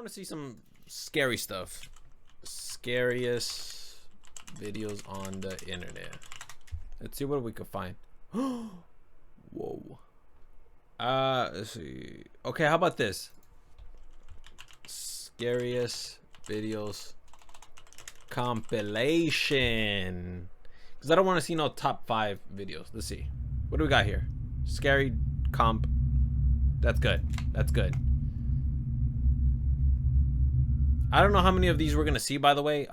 want to see some scary stuff. Scariest videos on the internet. Let's see what we could find. Whoa. Let's see. Okay, how about this? Scariest videos compilation. Because I don't want to see no top 5 videos. Let's see. What do we got here? Scary comp. That's good. That's good. I don't know how many of these we're gonna see, by the way.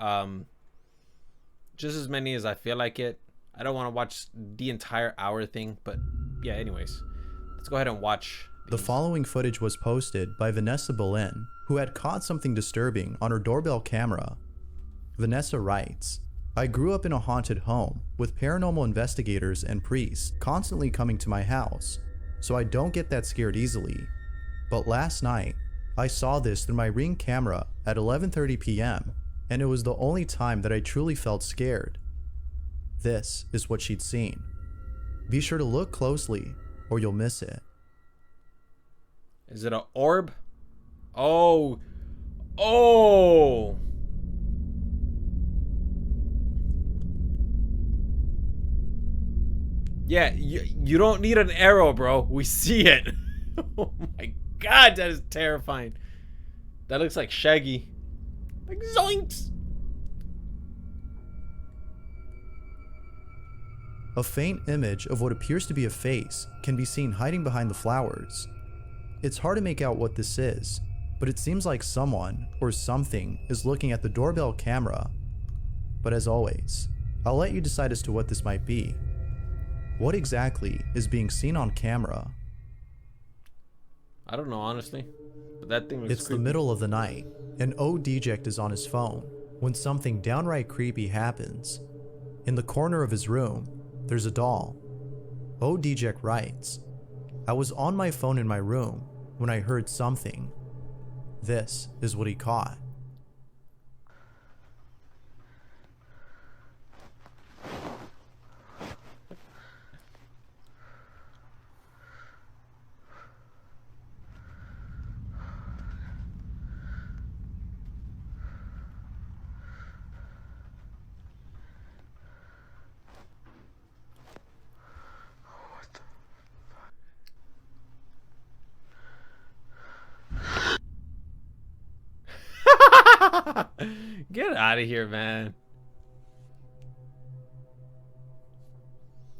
Just as many as I feel like it. I don't want to watch the entire hour thing, but yeah, anyways. Let's go ahead and watch these. The following footage was posted by Vanessa Boleyn, who had caught something disturbing on her doorbell camera. Vanessa writes, "I grew up in a haunted home with paranormal investigators and priests constantly coming to my house, so I don't get that scared easily. But last night, I saw this through my Ring camera at 11:30 p.m. and it was the only time that I truly felt scared." This is what she'd seen. Be sure to look closely or you'll miss it. Is it an orb? Oh. Oh. Yeah, you don't need an arrow, bro. We see it. Oh my god, that is terrifying. That looks like Shaggy. Like zoinks. A faint image of what appears to be a face can be seen hiding behind the flowers. It's hard to make out what this is, but it seems like someone or something is looking at the doorbell camera. But as always, I'll let you decide as to what this might be. What exactly is being seen on camera? I don't know, honestly. But that thing looks It's creepy. the middle of the night, and O-Deject is on his phone when something downright creepy happens. In the corner of his room, there's a doll. O-Deject writes, "I was on my phone in my room when I heard something." This is what he caught. Get out of here, man.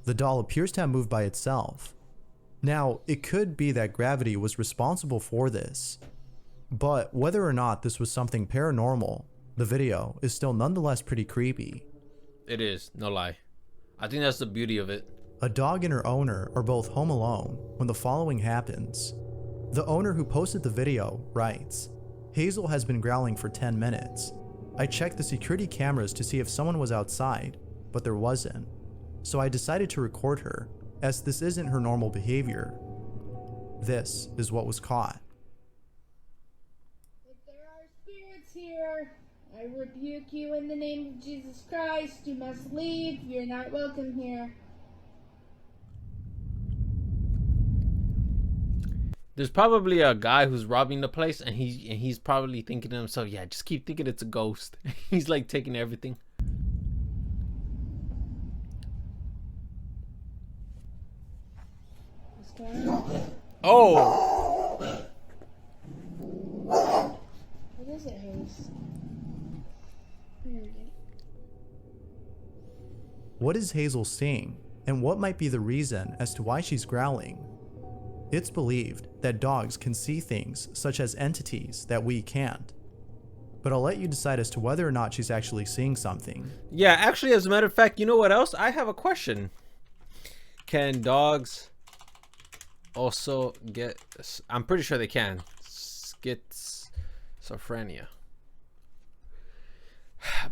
The doll appears to have moved by itself. Now, it could be that gravity was responsible for this, but whether or not this was something paranormal, the video is still nonetheless pretty creepy. It is, no lie. I think that's the beauty of it. A dog and her owner are both home alone when the following happens. The owner who posted the video writes, "Hazel has been growling for 10 minutes. I checked the security cameras to see if someone was outside, but there wasn't. So I decided to record her, as this isn't her normal behavior." This is what was caught. "If there are spirits here, I rebuke you in the name of Jesus Christ. You must leave. You're not welcome here." There's probably a guy who's robbing the place, and he's probably thinking to himself, "Yeah, just keep thinking it's a ghost." He's like taking everything. What's going on? Oh, What is it, Hayes? Here we go. What is Hazel seeing, and what might be the reason as to why she's growling? It's believed that dogs can see things such as entities that we can't. But I'll let you decide as to whether or not she's actually seeing something. yeah. Actually, as a matter of fact, you know what else? I have a question. Can dogs also get? I'm pretty sure they can. Schizophrenia.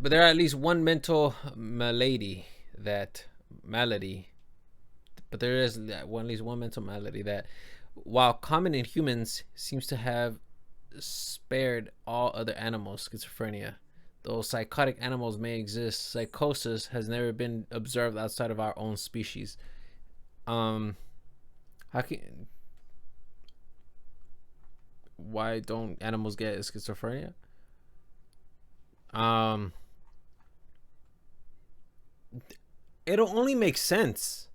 But there are at least one mental malady that But there is at least one mental malady that, while common in humans, seems to have spared all other animals. Schizophrenia. Though psychotic animals may exist, psychosis has never been observed outside of our own species. How can why don't animals get schizophrenia? Um, it'll only make sense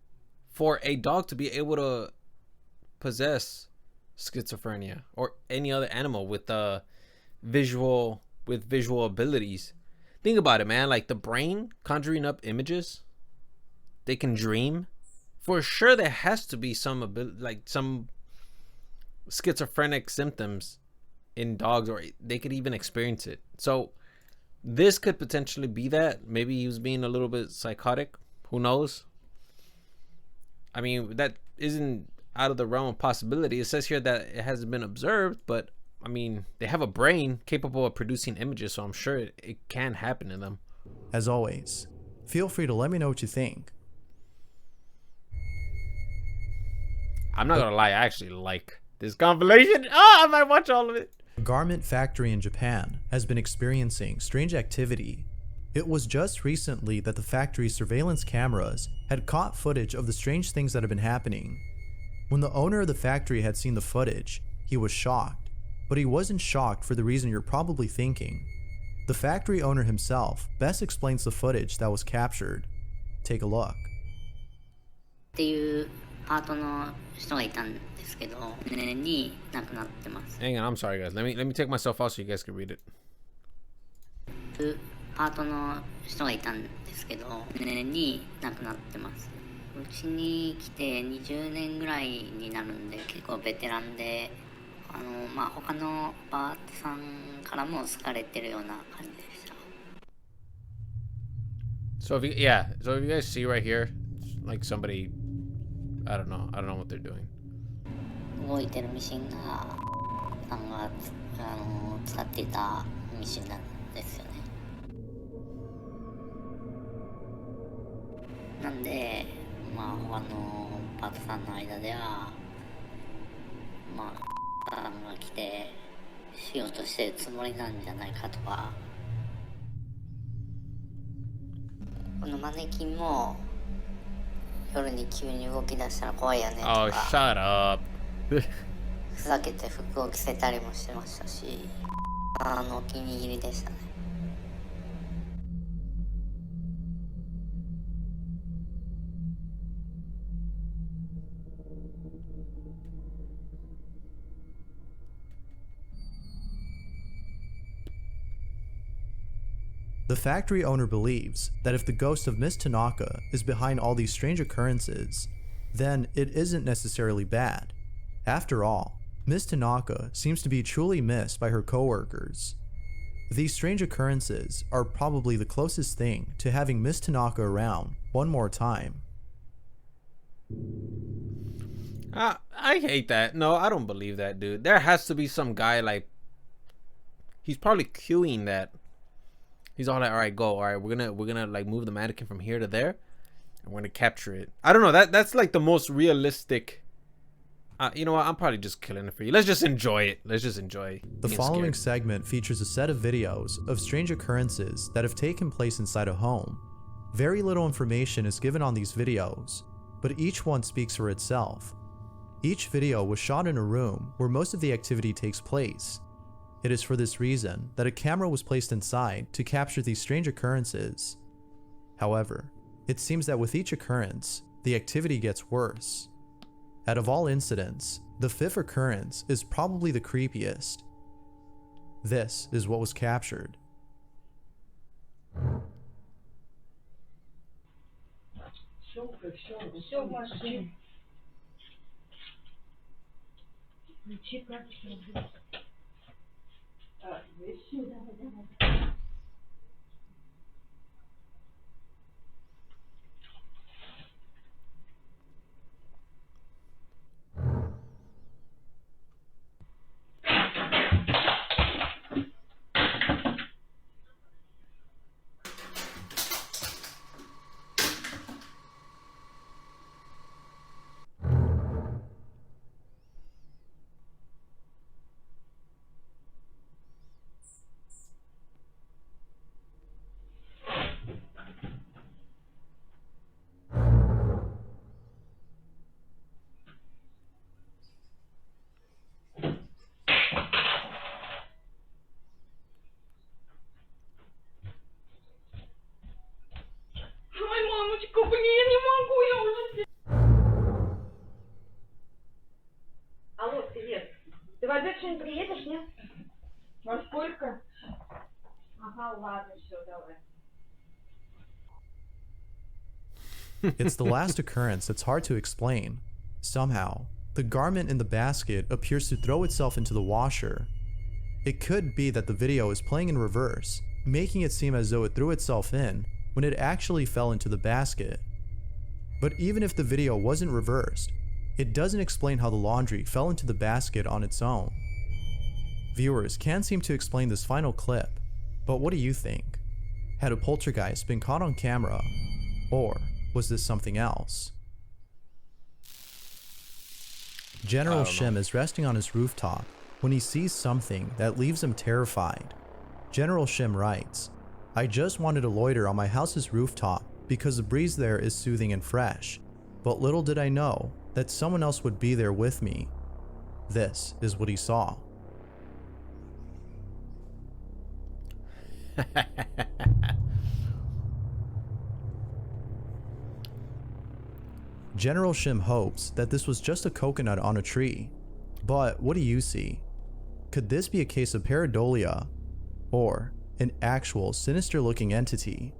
for a dog to be able to possess schizophrenia or any other animal with visual abilities. Think about it, man. Like the brain conjuring up images, they can dream. For sure, there has to be some ability, like some schizophrenic symptoms in dogs, or they could even experience it. So this could potentially be that. Maybe he was being a little bit psychotic. Who knows? I mean, that isn't out of the realm of possibility. It says here that it hasn't been observed, but I mean, they have a brain capable of producing images, so I'm sure it can happen to them. As always, feel free to let me know what you think. I'm not gonna lie, I actually like this compilation. Oh, I might watch all of it. A garment factory in Japan has been experiencing strange activity. It was just recently that the factory's surveillance cameras had caught footage of the strange things that had been happening. When the owner of the factory had seen the footage, he was shocked. But he wasn't shocked for the reason you're probably thinking. The factory owner himself best explains the footage that was captured. Take a look. っていうパートの人がいたんですけど、年に亡くなってます。 Hang on, I'm sorry guys. Let me take myself out so you guys can read it. パートの人がいたんですけど、年に亡くなってます。うちに来て20年ぐらいになるんで、結構ベテランで、まあ他のパートさんからも好かれてるような感じでした。 So if you guys see right here, like somebody, I don't know what they're doing. 動いてるミシンがさんが使っていたミシンなんですよね。なんで、まあ他のパートさんの間では、まあさんが来てしようとしてるつもりなんじゃないかとか。このマネキンも夜に急に動き出したら怖いよねとか。Oh, shut up. ふざけて服を着せたりもしてましたし、お気に入りでしたね。The factory owner believes that if the ghost of Miss Tanaka is behind all these strange occurrences, then it isn't necessarily bad. After all, Miss Tanaka seems to be truly missed by her coworkers. These strange occurrences are probably the closest thing to having Miss Tanaka around one more time. I hate that. No, I don't believe that, dude. There has to be some guy, like, he's probably queuing that. He's all like, all right, go. All right, we're gonna like move the mannequin from here to there, and we're gonna capture it. I don't know. That's like the most realistic. You know what? I'm probably just killing it for you. Let's just enjoy it. Let's just enjoy. The following segment features a set of videos of strange occurrences that have taken place inside a home. Very little information is given on these videos, but each one speaks for itself. Each video was shot in a room where most of the activity takes place. It is for this reason that a camera was placed inside to capture these strange occurrences. However, it seems that with each occurrence, the activity gets worse. Out of all incidents, the fifth occurrence is probably the creepiest. This is what was captured. It's the last occurrence that's hard to explain. Somehow, the garment in the basket appears to throw itself into the washer. It could be that the video is playing in reverse, making it seem as though it threw itself in when it actually fell into the basket. But even if the video wasn't reversed, it doesn't explain how the laundry fell into the basket on its own. Viewers can't seem to explain this final clip, but what do you think? Had a poltergeist been caught on camera, or was this something else? General Shim is resting on his rooftop when he sees something that leaves him terrified. General Shim writes, "I just wanted to loiter on my house's rooftop because the breeze there is soothing and fresh, but little did I know that someone else would be there with me." This is what he saw. General Shim hopes that this was just a coconut on a tree, but what do you see? Could this be a case of pareidolia, or an actual sinister looking entity?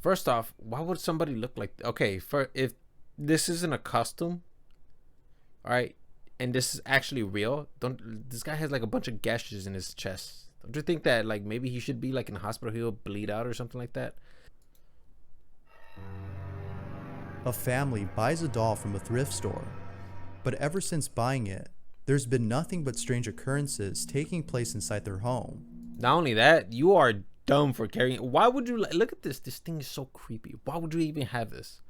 First off, why would somebody look like, okay, for if this isn't a costume, all right, and this is actually real, don't this guy has like a bunch of gashes in his chest. Don't you think that like maybe he should be like in the hospital, he'll bleed out or something like that? A family buys a doll from a thrift store, but ever since buying it, there's been nothing but strange occurrences taking place inside their home. Not only that, you are dumb for carrying. Why would you look at this? This thing is so creepy. Why would you even have this?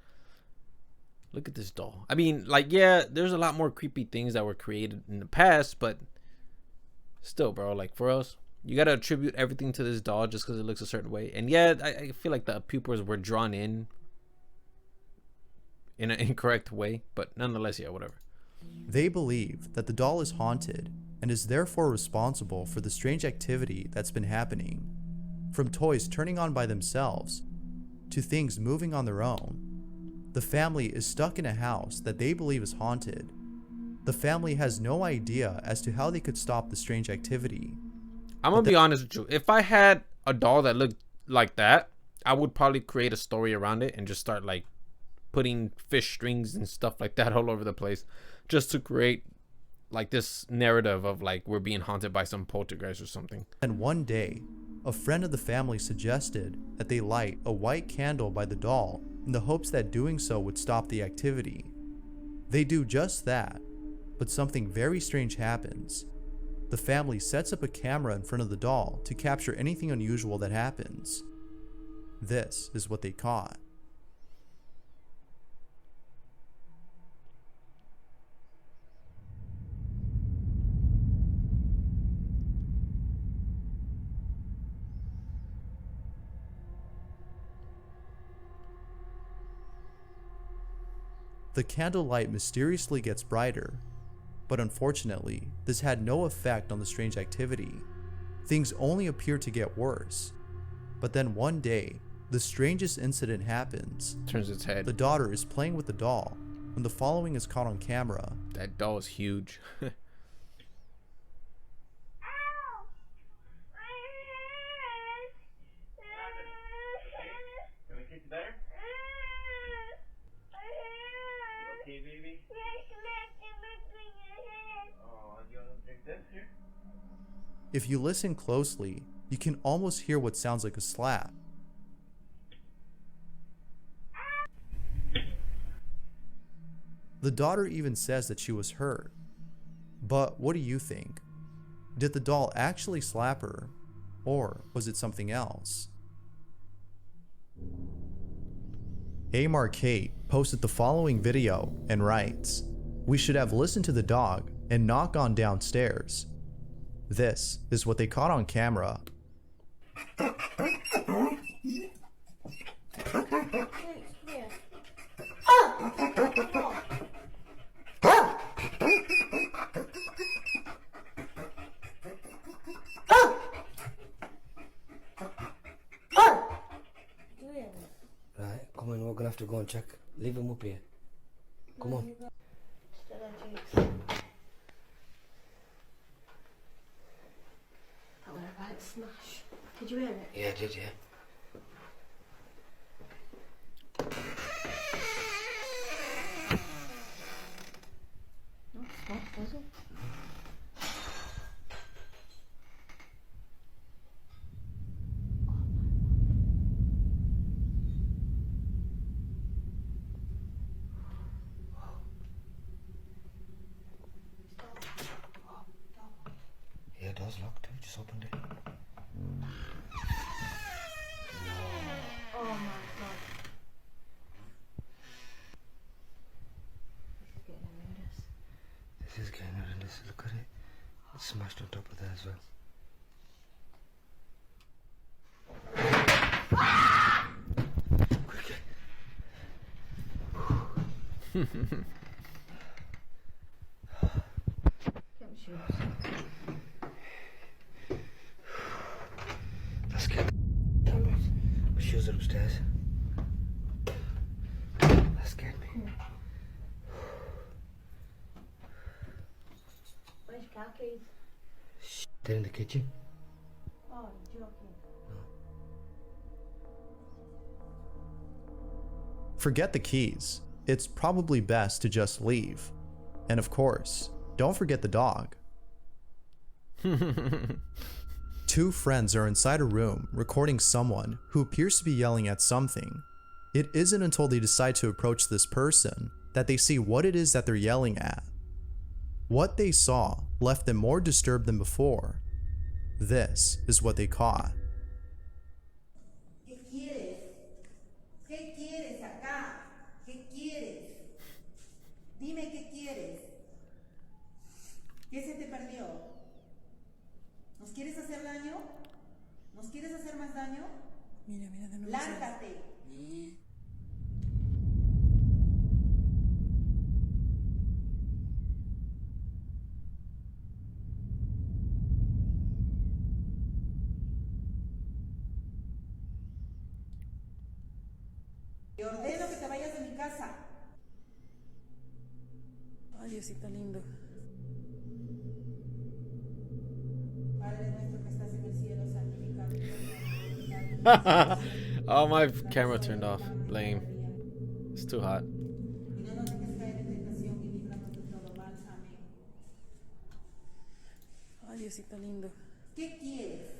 Look at this doll. I mean, like, yeah, there's a lot more creepy things that were created in the past, but still, bro, like, for us, you gotta attribute everything to this doll just because it looks a certain way. And yeah, I feel like the pupils were drawn in an incorrect way, but nonetheless, yeah, whatever. They believe that the doll is haunted and is therefore responsible for the strange activity that's been happening. From toys turning on by themselves to things moving on their own. The family is stuck in a house that they believe is haunted. The family has no idea as to how they could stop the strange activity. I'm gonna be honest with you. If I had a doll that looked like that, I would probably create a story around it and just start like putting fish strings and stuff like that all over the place, just to create like this narrative of like we're being haunted by some poltergeist or something. And one day, a friend of the family suggested that they light a white candle by the doll in the hopes that doing so would stop the activity. They do just that, but something very strange happens. The family sets up a camera in front of the doll to capture anything unusual that happens. This is what they caught. The candlelight mysteriously gets brighter, but unfortunately, this had no effect on the strange activity. Things only appear to get worse. But then one day, the strangest incident happens. Turns its head. The daughter is playing with the doll when the following is caught on camera. That doll is huge. If you listen closely, you can almost hear what sounds like a slap. The daughter even says that she was hurt. But what do you think? Did the doll actually slap her, or was it something else? Amar Kate posted the following video and writes, "We should have listened to the dog and not gone downstairs. This is what they caught on camera." Right, come on, we're gonna have to go and check. Leave him up here. Come on. Tell her about Smash. Did you hear it? Yeah, I did, yeah. Not stop, does it? Yeah, it does lock too. Just opened it. Oh my god. This is getting horrendous. This is getting horrendous. Look at it. It's smashed on top of there as well. Quick. Get my shoes. That scared the hell out of me. My shoes are upstairs. That scared me. Where's your car keys? They're in the kitchen. Oh, you're joking. Forget the keys. It's probably best to just leave. And of course, don't forget the dog. Two friends are inside a room recording someone who appears to be yelling at something. It isn't until they decide to approach this person that they see what it is that they're yelling at. What they saw left them more disturbed than before. This is what they caught. ¿Qué quieres? ¿Qué quieres acá? ¿Qué quieres? Dime qué quieres. ¿Qué se te perdió? ¿Nos quieres hacer daño? ¿Nos quieres hacer más daño? Mira, mira de nuevo. Lárgate. Te ordeno que te vayas de mi casa. Ay, Diosito lindo. Padre nuestro que estás en el cielo, santificado sea tu nombre. Oh, my camera turned off. Lame. It's too hot. Y no nos dejes caer en tentación y líbranos de todo mal. Amén. Ay, Diosito lindo. ¿Qué quieres?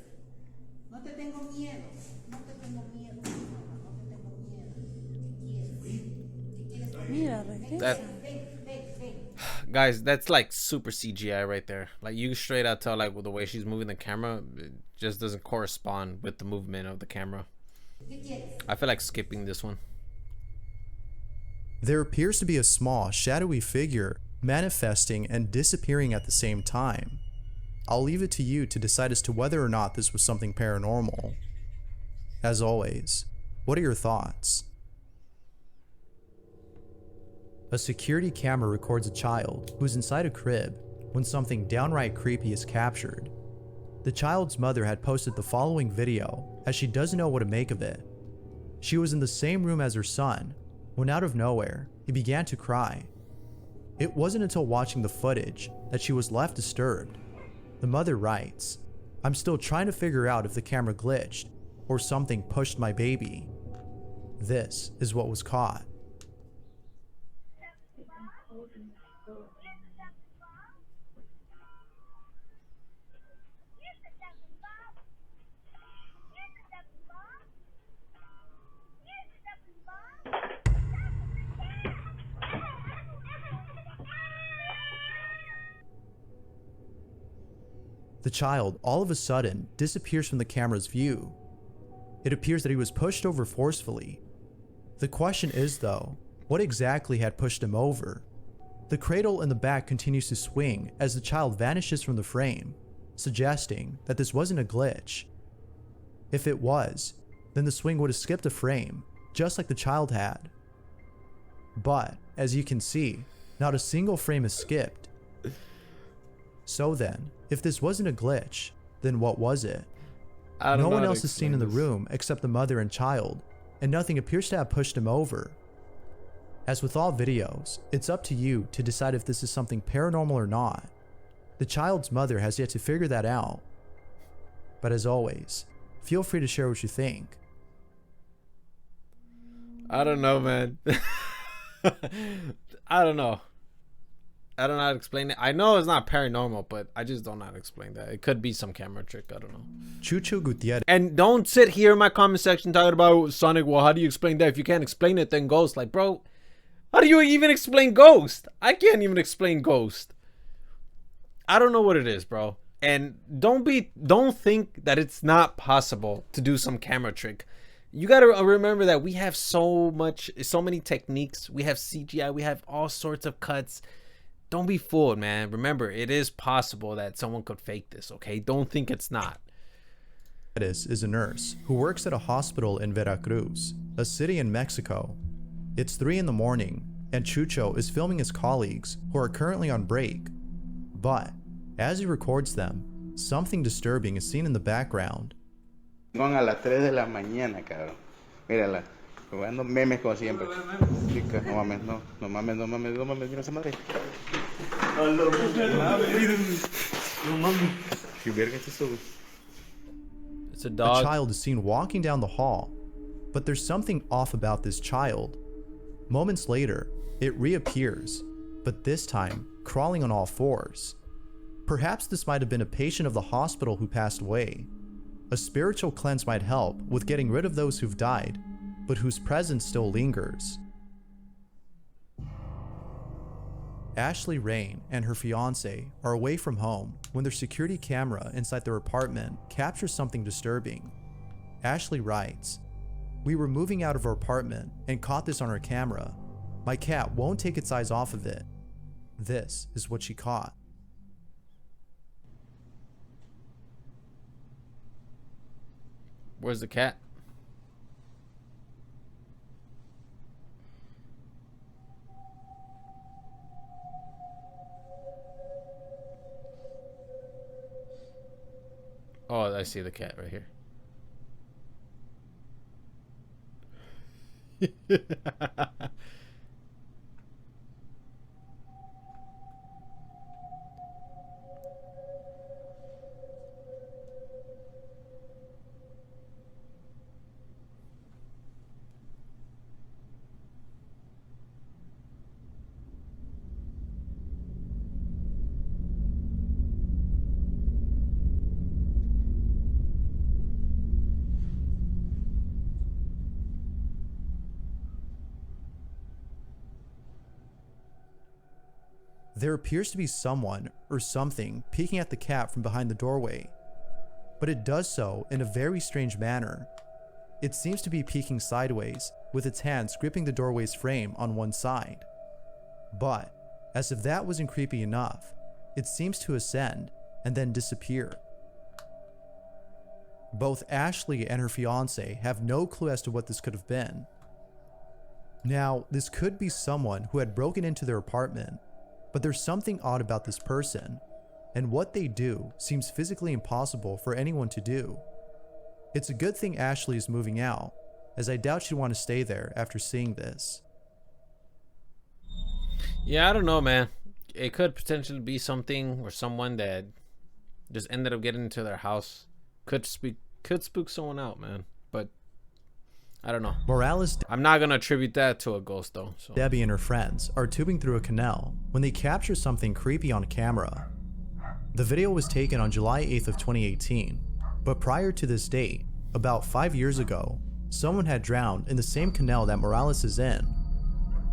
No te tengo miedo. No te tengo miedo. No te tengo miedo. ¿Qué quieres? ¿Qué quieres? Mira, regresa. That, guys, that's like super CGI right there. Like, you straight out tell, like, with the way she's moving the camera, it just doesn't correspond with the movement of the camera. I feel like skipping this one. There appears to be a small, shadowy figure manifesting and disappearing at the same time. I'll leave it to you to decide as to whether or not this was something paranormal. As always, what are your thoughts? A security camera records a child who's inside a crib when something downright creepy is captured. The child's mother had posted the following video as she doesn't know what to make of it. She was in the same room as her son when out of nowhere, he began to cry. It wasn't until watching the footage that she was left disturbed. The mother writes, "I'm still trying to figure out if the camera glitched or something pushed my baby." This is what was caught. The child all of a sudden disappears from the camera's view. It appears that he was pushed over forcefully. The question is though, what exactly had pushed him over? The cradle in the back continues to swing as the child vanishes from the frame, suggesting that this wasn't a glitch. If it was, then the swing would have skipped a frame, just like the child had. But, as you can see, not a single frame is skipped. So then, if this wasn't a glitch, then what was it? No one else is seen in the room except the mother and child, and nothing appears to have pushed him over. As with all videos, it's up to you to decide if this is something paranormal or not. The child's mother has yet to figure that out. But as always, Feel free to share what you think. I don't know, man. I don't know. I don't know how to explain it. I know it's not paranormal, but I just don't know how to explain that. It could be some camera trick. I don't know. Chucho Gutierrez. And don't sit here in my comment section talking about Sonic. Well, how do you explain that? If you can't explain it, then Ghost. Like, bro, how do you even explain Ghost? I can't even explain Ghost. I don't know what it is, bro. And don't think that it's not possible to do some camera trick. You got to remember that we have so many techniques. We have CGI. We have all sorts of cuts. Don't be fooled, man. Remember, it is possible that someone could fake this, okay? Don't think it's not. Is a nurse who works at a hospital in Veracruz, a city in Mexico. It's 3 in the morning, and Chucho is filming his colleagues who are currently on break. But as he records them, something disturbing is seen in the background. A las 3 de la mañana, cabrón. Mírala, jugando memes como siempre. Chica, no mames, no mames, mira esa madre. No mames. ¿Qué verga es eso? It's a dog. A child is seen walking down the hall, but there's something off about this child. Moments later, it reappears, but this time crawling on all fours. Perhaps this might have been a patient of the hospital who passed away. A spiritual cleanse might help with getting rid of those who've died, but whose presence still lingers. Ashley Rain and her fiance are away from home when their security camera inside their apartment captures something disturbing. Ashley writes, "We were moving out of our apartment and caught this on our camera. My cat won't take its eyes off of it. This is what she caught." Where's the cat? Oh, I see the cat right here. There appears to be someone or something peeking at the cat from behind the doorway, but it does so in a very strange manner. It seems to be peeking sideways, with its hands gripping the doorway's frame on one side. But, as if that wasn't creepy enough, it seems to ascend and then disappear. Both Ashley and her fiance have no clue as to what this could have been. Now, this could be someone who had broken into their apartment, but there's something odd about this person, and what they do seems physically impossible for anyone to do. It's a good thing Ashley is moving out, as I doubt she'd want to stay there after seeing this. Yeah, I don't know, man. It could potentially be something or someone that just ended up getting into their house. Could spook someone out, man. But I don't know. Morales, I'm not gonna attribute that to a ghost though. So. Debbie and her friends are tubing through a canal when they capture something creepy on camera. The video was taken on July 8th of 2018, but prior to this date, about 5 years ago, someone had drowned in the same canal that Morales is in.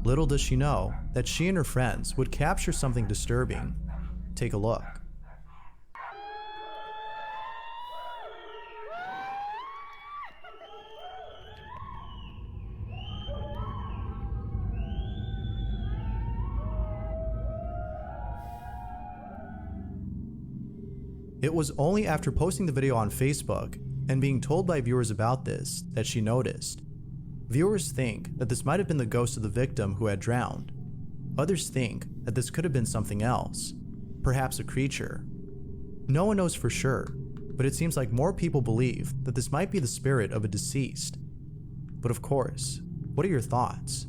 Little does she know that she and her friends would capture something disturbing. Take a look. It was only after posting the video on Facebook and being told by viewers about this that she noticed. Viewers think that this might have been the ghost of the victim who had drowned. Others think that this could have been something else, perhaps a creature. No one knows for sure, but it seems like more people believe that this might be the spirit of a deceased. But of course, what are your thoughts?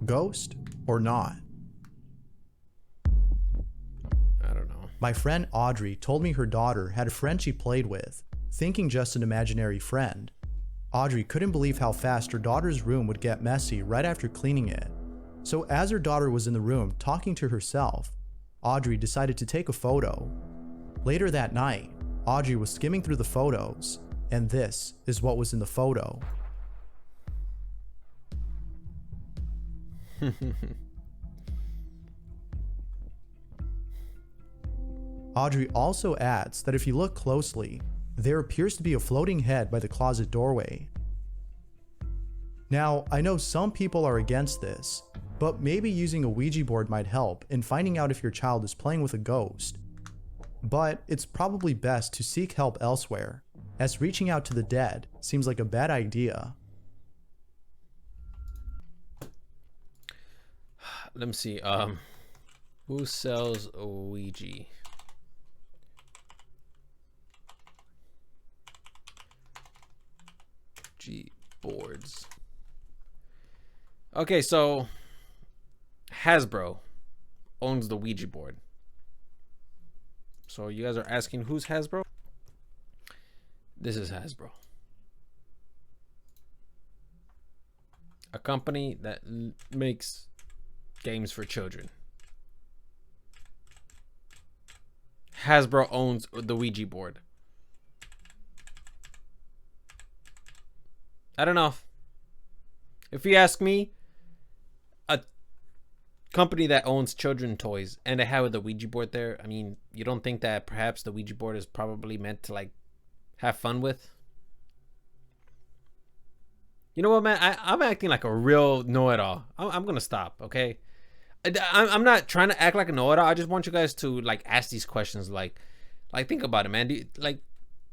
Ghost or not? I don't know. My friend Audrey told me her daughter had a friend she played with thinking just an imaginary friend. Audrey couldn't believe how fast her daughter's room would get messy right after cleaning it. So as her daughter was in the room talking to herself, Audrey decided to take a photo. Later that night, Audrey was skimming through the photos, and this is what was in the photo. Audrey also adds that if you look closely, there appears to be a floating head by the closet doorway. Now, I know some people are against this, but maybe using a Ouija board might help in finding out if your child is playing with a ghost. But it's probably best to seek help elsewhere, as reaching out to the dead seems like a bad idea. Let me see. Who sells a Ouija? G boards. Okay, so Hasbro owns the Ouija board. So you guys are asking who's Hasbro? This is Hasbro. A company that makes games for children. Hasbro owns the Ouija board. I don't know. If you ask me, a company that owns children toys and they have the Ouija board there, I mean, you don't think that perhaps the Ouija board is probably meant to like have fun with? You know what, man? I'm acting like a real know-it-all. I'm gonna stop, okay? I'm not trying to act like a know-it-all. I just want you guys to like ask these questions. Like think about it, man. Do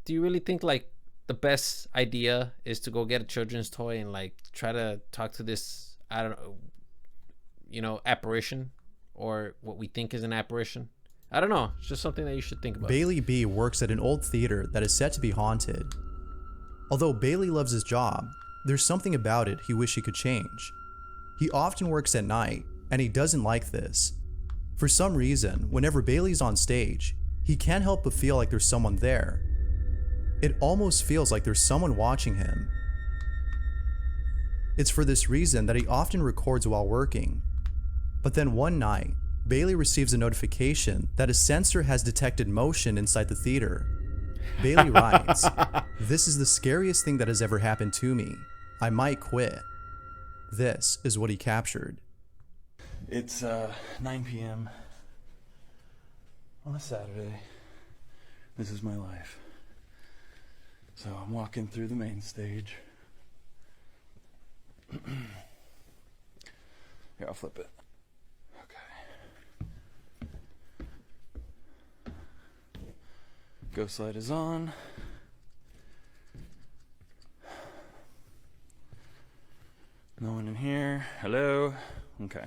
you really think like the best idea is to go get a children's toy and like try to talk to this, I don't know, you know, apparition, or what we think is an apparition? I don't know. It's just something that you should think about. Bailey B works at an old theater that is said to be haunted. Although Bailey loves his job, there's something about it he wishes he could change. He often works at night, and he doesn't like this. For some reason, whenever Bailey's on stage, he can't help but feel like there's someone there. It almost feels like there's someone watching him. It's for this reason that he often records while working. But then one night, Bailey receives a notification that a sensor has detected motion inside the theater. Bailey writes, "This is the scariest thing that has ever happened to me. I might quit." This is what he captured. It's 9 p.m. on a Saturday. This is my life. So I'm walking through the main stage. Here, I'll flip it. Okay. Ghost light is on. No one in here. Hello? Okay.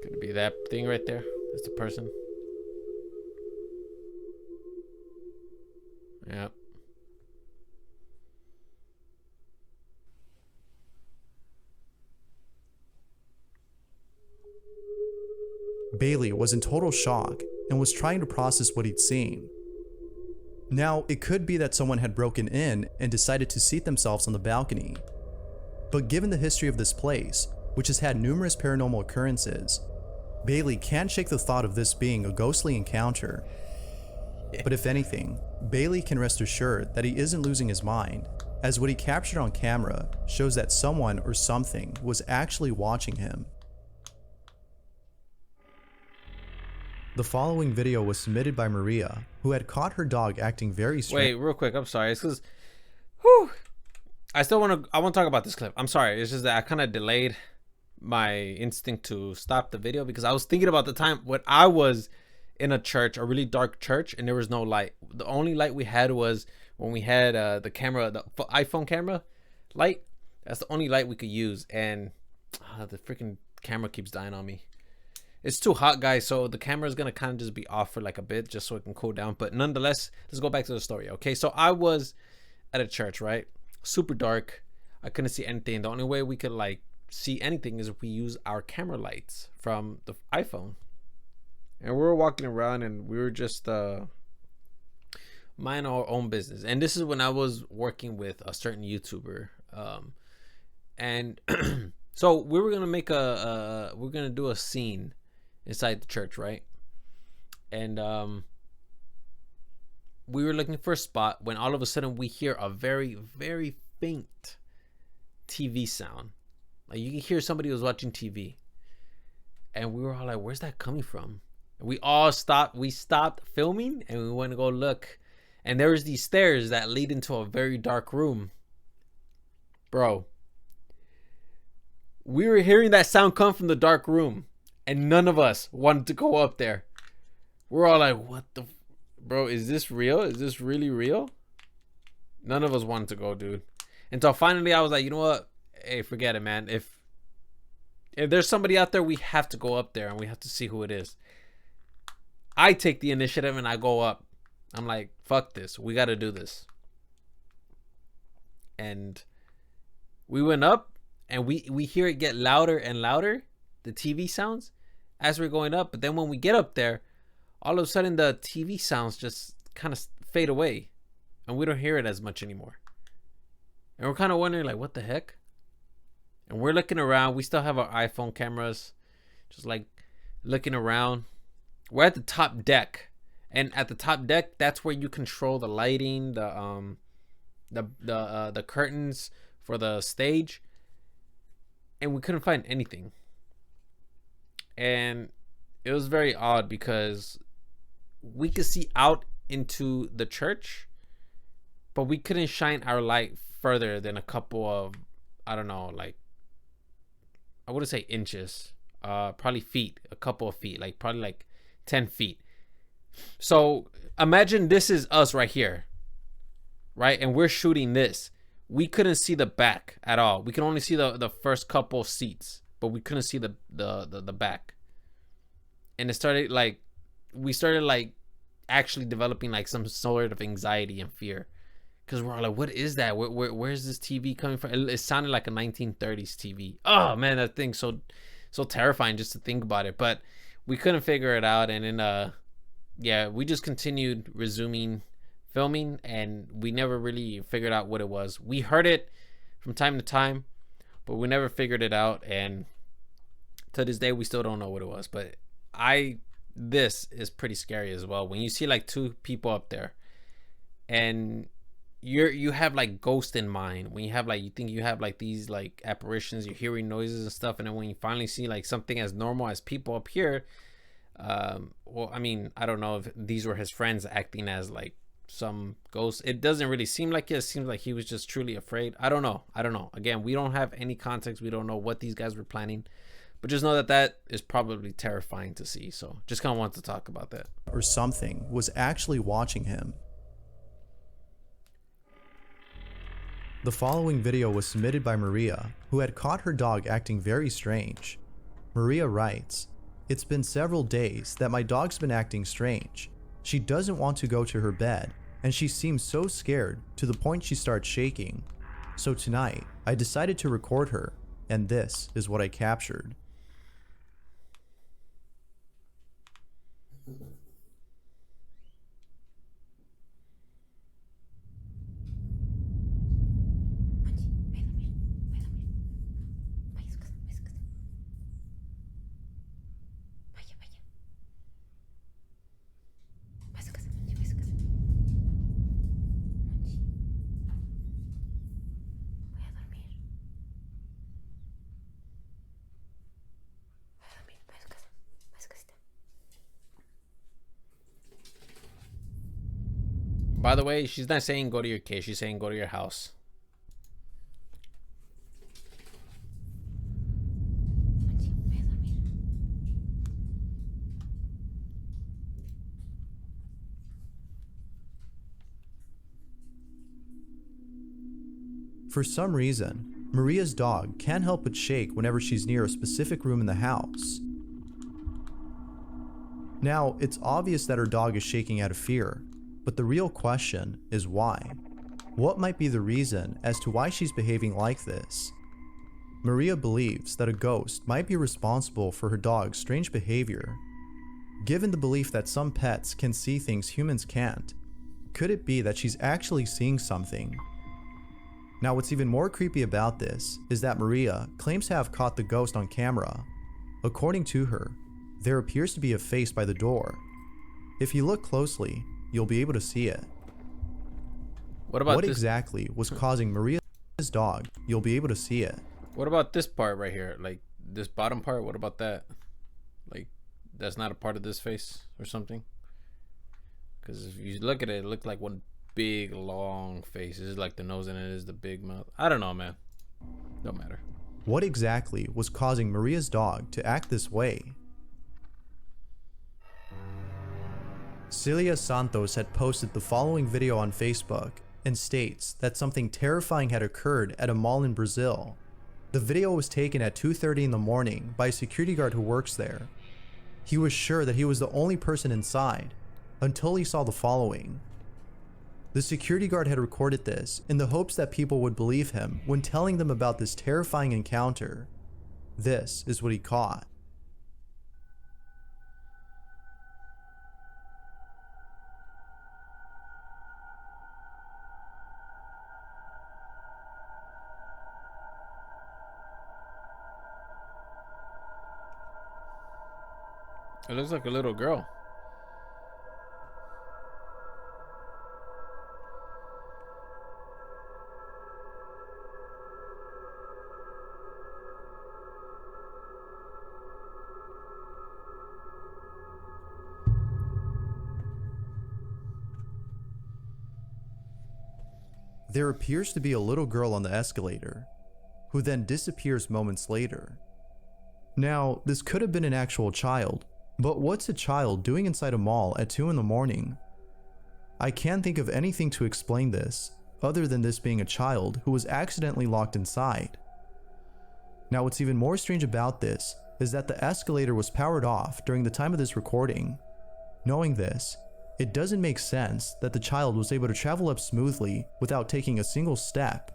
Could it be that thing right there? That's the person. Yep. Bailey was in total shock and was trying to process what he'd seen. Now, it could be that someone had broken in and decided to seat themselves on the balcony. But given the history of this place, which has had numerous paranormal occurrences, Bailey can't shake the thought of this being a ghostly encounter. But if anything, Bailey can rest assured that he isn't losing his mind, as what he captured on camera shows that someone or something was actually watching him. The following video was submitted by Maria, who had caught her dog acting very strange. Wait, real quick, I'm sorry. It's because, I want to talk about this clip. I'm sorry. It's just that I kind of delayed my instinct to stop the video because I was thinking about the time when I was in a church, a really dark church, and there was no light. The only light we had was when we had the camera, the iPhone camera light. That's the only light we could use, and the freaking camera keeps dying on me. It's too hot, guys, so the camera is gonna kind of just be off for like a bit just so it can cool down. But nonetheless, let's go back to the story. Okay, so I was at a church, right? Super dark. I couldn't see anything. The only way we could like see anything is if we use our camera lights from the iPhone. And we were walking around and we were just mind our own business. And this is when I was working with a certain YouTuber. And so we were gonna make we're gonna do a scene inside the church, right? And we were looking for a spot when all of a sudden we hear a very, very faint TV sound. Like you can hear somebody was watching TV. And we were all like, where's that coming from? And we all stopped. We stopped filming and we went to go look. And there was these stairs that lead into a very dark room. Bro. We were hearing that sound come from the dark room. And none of us wanted to go up there. We're all like, what the... Bro, is this real? Is this really real? None of us wanted to go, dude. Until finally I was like, you know what? Hey, forget it, man. If there's somebody out there, we have to go up there and we have to see who it is. I take the initiative and I go up. I'm like, fuck this. We got to do this. And we went up and we hear it get louder and louder. The TV sounds as we're going up. But then when we get up there, all of a sudden the TV sounds just kind of fade away. And we don't hear it as much anymore. And we're kind of wondering like, what the heck? And we're looking around. We still have our iPhone cameras. Just like looking around. We're at the top deck. And at the top deck, that's where you control the lighting, the curtains for the stage. And we couldn't find anything. And it was very odd because we could see out into the church, but we couldn't shine our light further than a couple of, I don't know, like, I wouldn't say inches, probably feet, a couple of feet, like probably like 10 feet. So imagine this is us right here, right? And we're shooting this. We couldn't see the back at all. We can only see the first couple of seats, but we couldn't see the back. And it started like, we started like actually developing like some sort of anxiety and fear. Because we're all like, what is that? Where's this TV coming from? It sounded like a 1930s TV. Oh man, that thing's so terrifying just to think about it. But we couldn't figure it out. And then yeah, we just continued resuming filming and we never really figured out what it was. We heard it from time to time, but we never figured it out. And to this day, we still don't know what it was. But this is pretty scary as well. When you see like two people up there and you have like ghost in mind, when you have like, you think you have like these like apparitions, you're hearing noises and stuff, and then when you finally see like something as normal as people up here, well, I mean, I don't know if these were his friends acting as like some ghosts. It doesn't really seem like it. It seems like he was just truly afraid. I don't know. Again, we don't have any context. We don't know what these guys were planning, but just know that is probably terrifying to see. So just kind of want to talk about that. Or something was actually watching him. The following video was submitted by Maria, who had caught her dog acting very strange. Maria writes, "It's been several days that my dog's been acting strange. She doesn't want to go to her bed, and she seems so scared to the point she starts shaking. So tonight, I decided to record her, and this is what I captured." By the way, she's not saying go to your cave. She's saying go to your house. For some reason, Maria's dog can't help but shake whenever she's near a specific room in the house. Now, it's obvious that her dog is shaking out of fear, but the real question is why? What might be the reason as to why she's behaving like this? Maria believes that a ghost might be responsible for her dog's strange behavior. Given the belief that some pets can see things humans can't, could it be that she's actually seeing something? Now, what's even more creepy about this is that Maria claims to have caught the ghost on camera. According to her, there appears to be a face by the door. If you look closely, you'll be able to see it. What exactly was causing Maria's dog? You'll be able to see it. What about this part right here? Like this bottom part? What about that? Like that's not a part of this face or something? Because if you look at it, it looks like one big long face. This is like the nose and it is the big mouth. I don't know, man. Don't matter. What exactly was causing Maria's dog to act this way? Celia Santos had posted the following video on Facebook and states that something terrifying had occurred at a mall in Brazil. The video was taken at 2:30 in the morning by a security guard who works there. He was sure that he was the only person inside until he saw the following. The security guard had recorded this in the hopes that people would believe him when telling them about this terrifying encounter. This is what he caught. It looks like a little girl. There appears to be a little girl on the escalator, who then disappears moments later. Now, this could have been an actual child, but what's a child doing inside a mall at 2 in the morning? I can't think of anything to explain this, other than this being a child who was accidentally locked inside. Now, what's even more strange about this is that the escalator was powered off during the time of this recording. Knowing this, it doesn't make sense that the child was able to travel up smoothly without taking a single step.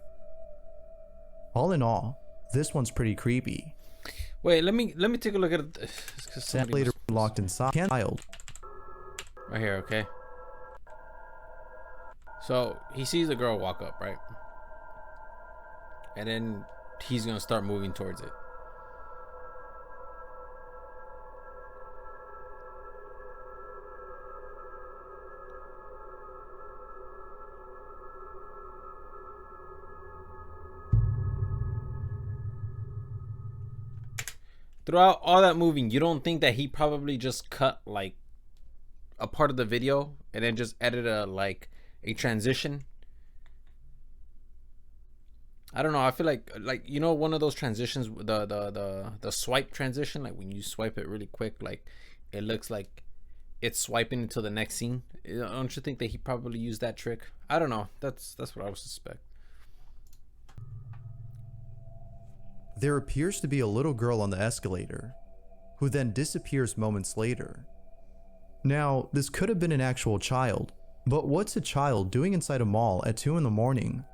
All in all, this one's pretty creepy. Wait, let me take a look at it. Escalator locked inside. Child. Right here, okay. So he sees the girl walk up, right? And then he's gonna start moving towards it. Throughout all that moving, you don't think that he probably just cut like a part of the video and then just edited a transition? I don't know. I feel like you know, one of those transitions, the swipe transition, like when you swipe it really quick, like it looks like it's swiping into the next scene. Don't you think that he probably used that trick? I don't know. That's what I would suspect. There appears to be a little girl on the escalator, who then disappears moments later. Now, this could have been an actual child, but what's a child doing inside a mall at 2 in the morning?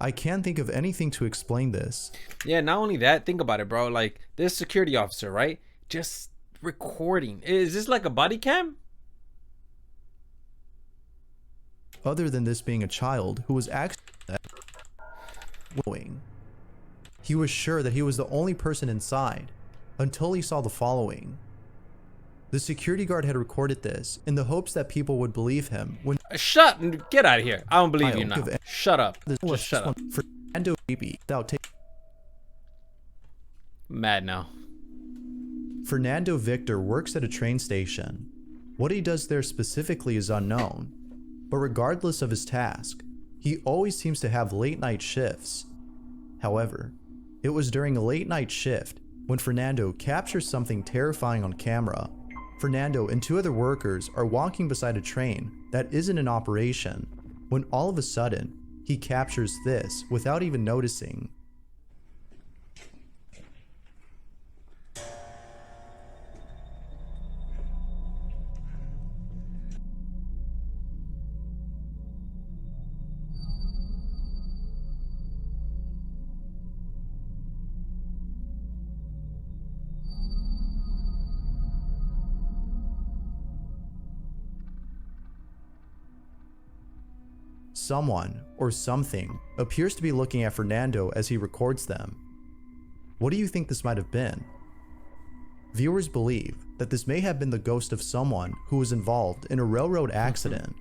I can't think of anything to explain this. Yeah, not only that, think about it, bro. Like, this security officer, right? Just recording. Is this like a body cam? Other than this being a child who was actually going. He was sure that he was the only person inside until he saw the following. The security guard had recorded this in the hopes that people would believe him when Get out of here. I don't believe you now. Shut up. Just shut up. Fernando baby without taking. Mad now. Fernando Victor works at a train station. What he does there specifically is unknown, but regardless of his task, he always seems to have late night shifts. However, it was during a late night shift when Fernando captures something terrifying on camera. Fernando and 2 other workers are walking beside a train that isn't in operation when all of a sudden he captures this without even noticing. someone, or something appears to be looking at Fernando as he records them. What do you think this might have been? Viewers believe that this may have been the ghost of someone who was involved in a railroad accident.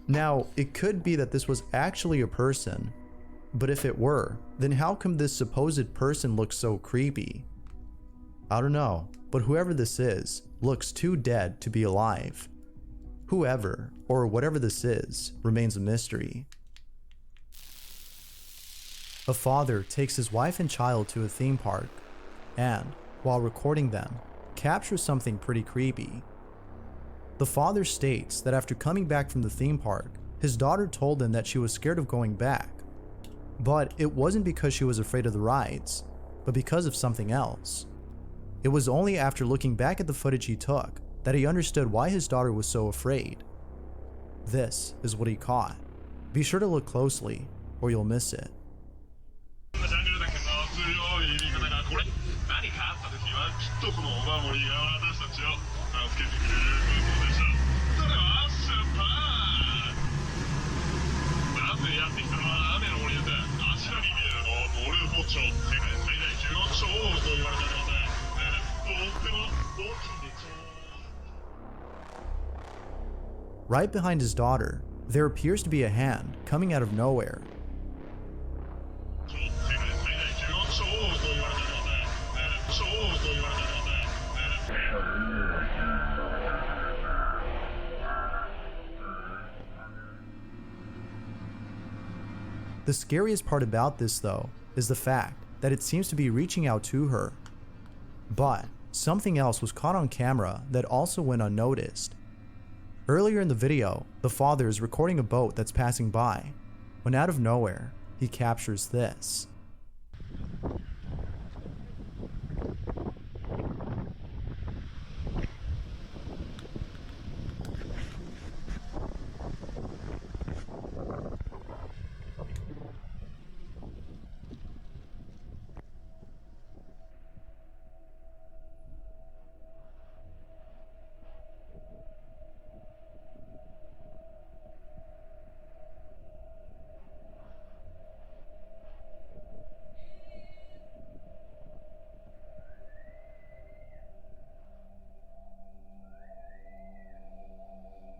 Now, it could be that this was actually a person, but if it were, then how come this supposed person looks so creepy? I don't know, but whoever this is looks too dead to be alive. Whoever, or whatever this is, remains a mystery. A father takes his wife and child to a theme park, and, while recording them, captures something pretty creepy. The father states that after coming back from the theme park, his daughter told him that she was scared of going back. But it wasn't because she was afraid of the rides, but because of something else. It was only after looking back at the footage he took that he understood why his daughter was so afraid. This is what he caught. Be sure to look closely, or you'll miss it. Right behind his daughter, there appears to be a hand coming out of nowhere. The scariest part about this, though, is the fact that it seems to be reaching out to her. But something else was caught on camera that also went unnoticed. Earlier in the video, the father is recording a boat that's passing by, when out of nowhere, he captures this.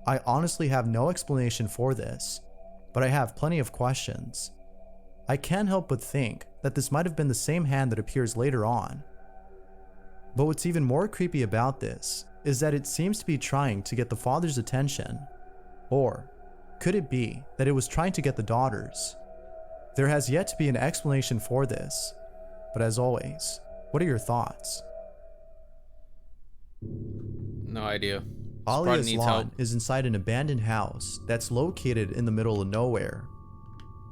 I honestly have no explanation for this, but I have plenty of questions. I can't help but think that this might have been the same hand that appears later on. But what's even more creepy about this is that it seems to be trying to get the father's attention. Or could it be that it was trying to get the daughter's? There has yet to be an explanation for this, but as always, what are your thoughts? No idea. Ali Spartan needs help. Aslan is inside an abandoned house that's located in the middle of nowhere.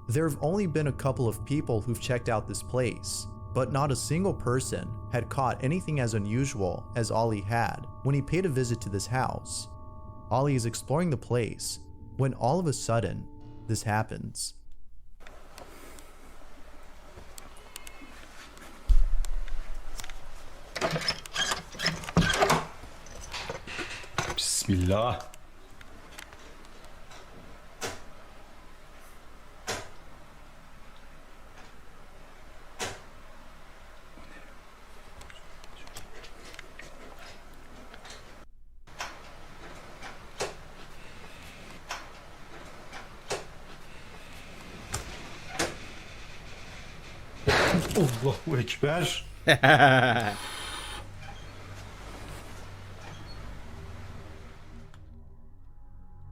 There have only been a couple of people who've checked out this place, but not a single person had caught anything as unusual as Ali had when he paid a visit to this house. Ali is exploring the place when all of a sudden, this happens. Bismillah. Allahu Ekber.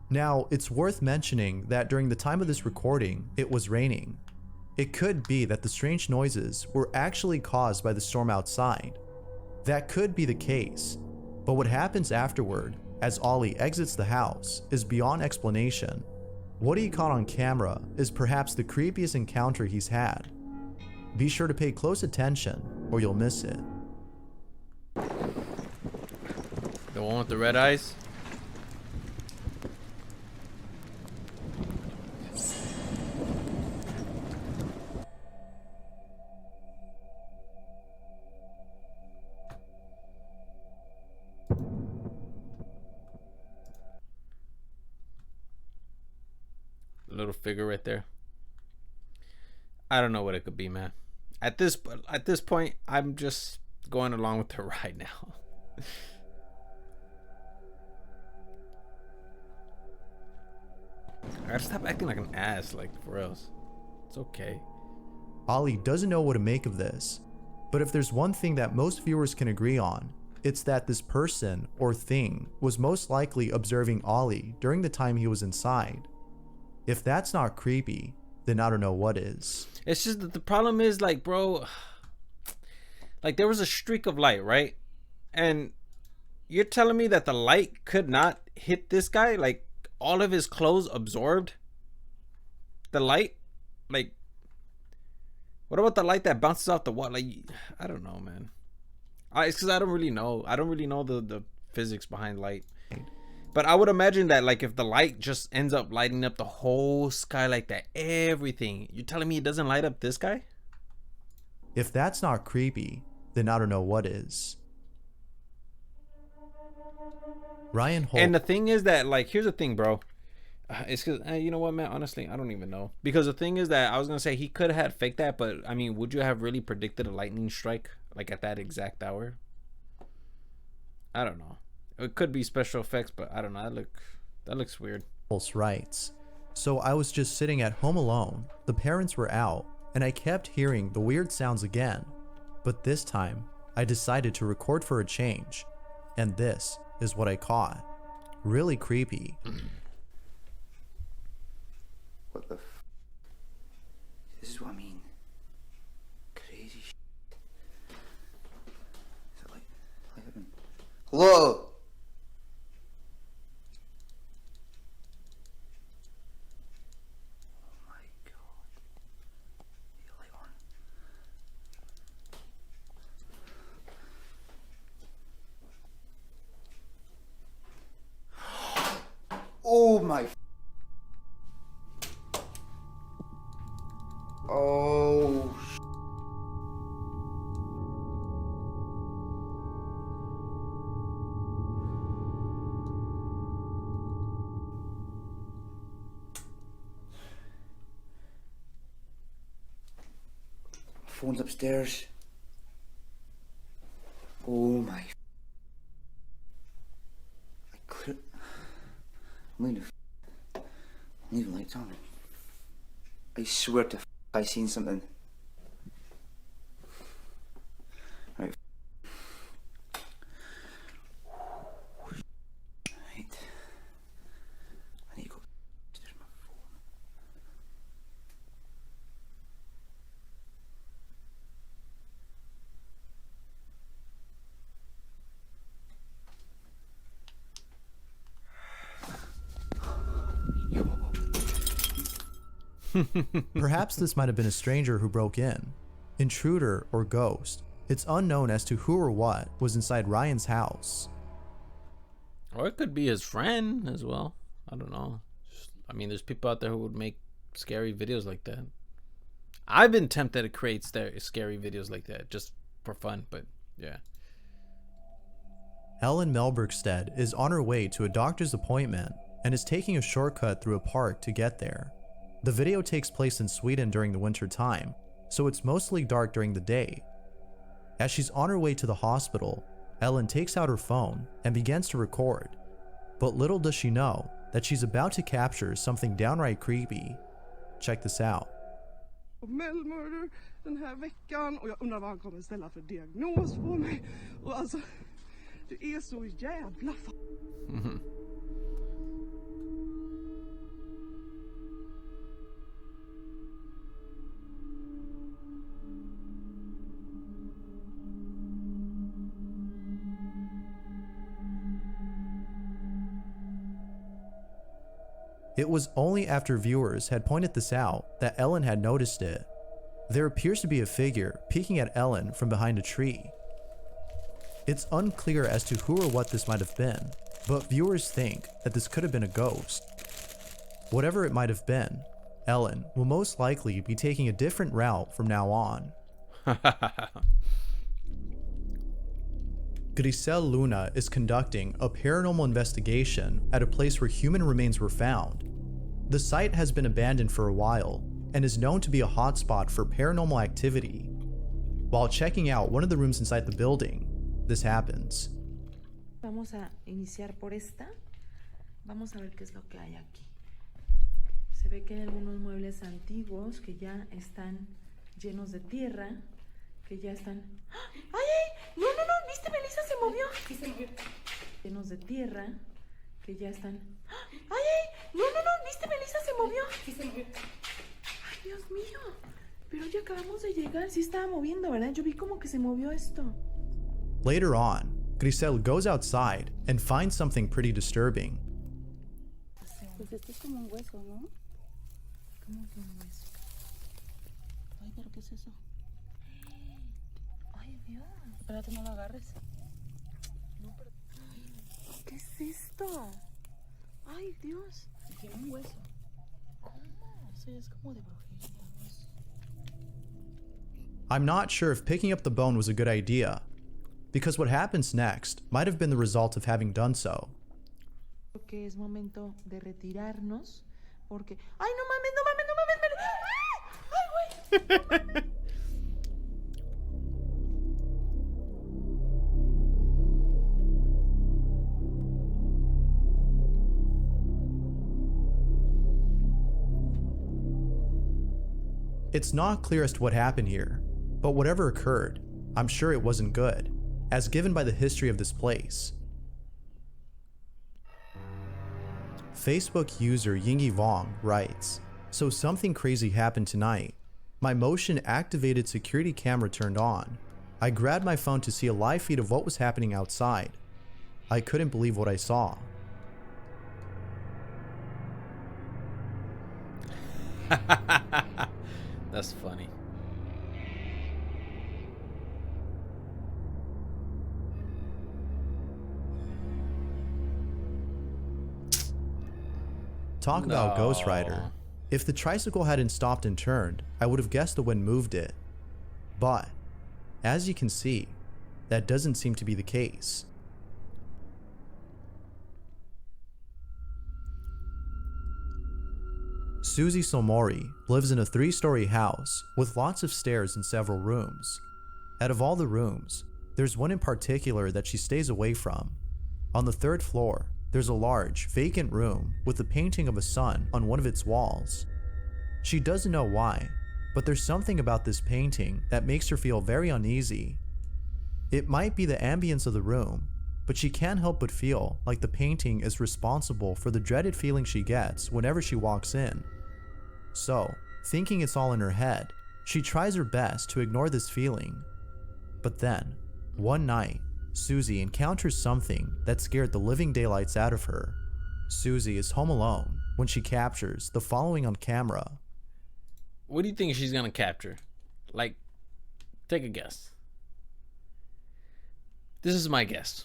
Now, it's worth mentioning that during the time of this recording, it was raining. It could be that the strange noises were actually caused by the storm outside. That could be the case, but what happens afterward, as Ollie exits the house, is beyond explanation. What he caught on camera is perhaps the creepiest encounter he's had. Be sure to pay close attention, or you'll miss it. The one with the red eyes? little figure right there. I don't know what it could be, man. At this point, I'm just going along with the ride now. I gotta stop acting like an ass, like, for reals. It's okay. Ollie doesn't know what to make of this, but if there's one thing that most viewers can agree on, it's that this person or thing was most likely observing Ollie during the time he was inside. If that's not creepy, then I don't know what is. It's just that the problem is, like, bro, like, there was a streak of light, right? And you're telling me that the light could not hit this guy? Like, all of his clothes absorbed the light? Like, what about the light that bounces off the wall? Like, I don't know, man. It's because I don't really know. I don't really know the physics behind light. But I would imagine that, like, if the light just ends up lighting up the whole sky like that, everything, you're telling me it doesn't light up this guy? If that's not creepy, then I don't know what is. Ryan Holt. And the thing is that, like, here's the thing, bro. It's because, you know what, man? Honestly, I don't even know. Because the thing is that I was going to say he could have faked that, but, I mean, would you have really predicted a lightning strike, like, at that exact hour? I don't know. It could be special effects, but I don't know. That looks weird. Writes, so I was just sitting at home alone. The parents were out, and I kept hearing the weird sounds again. But this time, I decided to record for a change. And this is what I caught. Really creepy. What the f? This is what I mean. Crazy shit. Is it like hello? Oh my god. Need a light on. Oh my. Oh. Phone's upstairs. Oh my. I could. I'm leaving the lights on. I swear to I seen something. Right. Right. I need to go. There's my phone. Perhaps this might have been a stranger who broke in. Intruder or ghost. It's unknown as to who or what was inside Ryan's house. Or it could be his friend as well. I don't know. I mean, there's people out there who would make scary videos like that. I've been tempted to create scary videos like that just for fun, but yeah. Ellen Melbergstead is on her way to a doctor's appointment and is taking a shortcut through a park to get there. The video takes place in Sweden during the winter time, so it's mostly dark during the day. As she's on her way to the hospital, Ellen takes out her phone and begins to record. But little does she know that she's about to capture something downright creepy. Check this out. Murder den här veckan och jag undrar vad han kommer ställa för diagnos på mig. Och alltså, det är så jävla It was only after viewers had pointed this out that Ellen had noticed it. There appears to be a figure peeking at Ellen from behind a tree. It's unclear as to who or what this might have been, but viewers think that this could have been a ghost. Whatever it might have been, Ellen will most likely be taking a different route from now on. Grisel Luna is conducting a paranormal investigation at a place where human remains were found. The site has been abandoned for a while and is known to be a hotspot for paranormal activity. While checking out one of the rooms inside the building, this happens. Vamos a iniciar por esta. Vamos a ver qué es lo que hay aquí. Se ve que hay algunos muebles antiguos que ya están llenos de tierra, que ya están... ¡Ay, ay! ¡No, no, no! ¿Viste, Melissa? Se movió. ¿Qué se movió? Llenos de tierra, que ya están... ¡Ay, ay! ¡No, no, no! ¿Viste, Melissa? Se movió. ¿Qué se movió? ¡Ay, Dios mío! Pero ya acabamos de llegar. Sí estaba moviendo, ¿verdad? Yo vi como que se movió esto. Later on, Grisel goes outside and finds something pretty disturbing. Pues esto es como un hueso, ¿no? ¿Cómo que un hueso? Ay, pero ¿qué es eso? Ay, Dios. Espérate, no lo agarres. No, pero... ¿Qué es esto? Ay, Dios. Tiene un hueso. ¿Cómo? Eso ya es como de brujería. I'm not sure if picking up the bone was a good idea, because what happens next might have been the result of having done so. Creo que es momento de retirarnos porque... ¡Ay, no mames, no mames, no mames! ¡Ay, güey! It's not clear as to what happened here, but whatever occurred, I'm sure it wasn't good, as given by the history of this place. Facebook user Yingy Vong writes, "So something crazy happened tonight. My motion activated security camera turned on. I grabbed my phone to see a live feed of what was happening outside. I couldn't believe what I saw." That's funny. Talk about Ghost Rider. If the tricycle hadn't stopped and turned, I would have guessed the wind moved it. But, as you can see, that doesn't seem to be the case. Susie Somori lives in a 3-story house with lots of stairs and several rooms. Out of all the rooms, there's one in particular that she stays away from. On the 3rd floor, there's a large, vacant room with a painting of a sun on one of its walls. She doesn't know why, but there's something about this painting that makes her feel very uneasy. It might be the ambience of the room, but she can't help but feel like the painting is responsible for the dreaded feeling she gets whenever she walks in. So, thinking it's all in her head, she tries her best to ignore this feeling. But then, one night, Susie encounters something that scared the living daylights out of her. Susie is home alone when she captures the following on camera. What do you think she's gonna capture? Like, take a guess. This is my guess.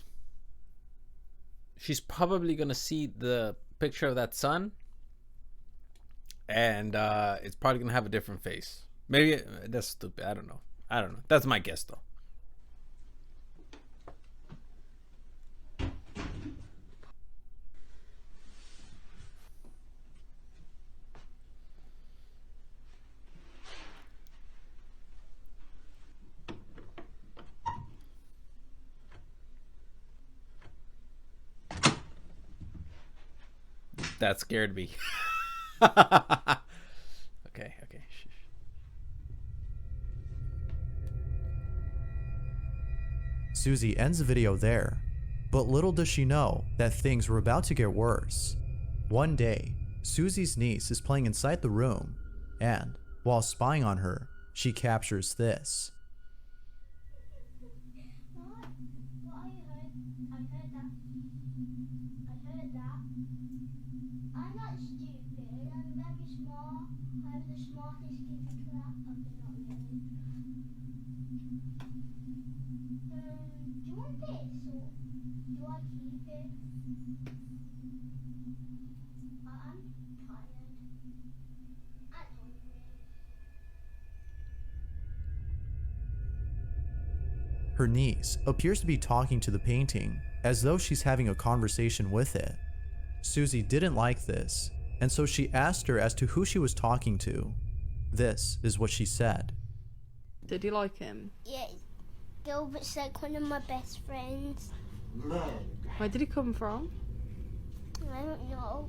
She's probably gonna see the picture of that sun, and it's probably gonna have a different face. Maybe that's stupid. I don't know. That's my guess, though. That scared me. Okay. Susie ends the video there, but little does she know that things were about to get worse. One day, Susie's niece is playing inside the room, and while spying on her, she captures this. Her niece appears to be talking to the painting as though she's having a conversation with it. Susie didn't like this and so she asked her as to who she was talking to. This is what she said. Did you like him? Yeah, Gilbert's like one of my best friends. Where did he come from? I don't know.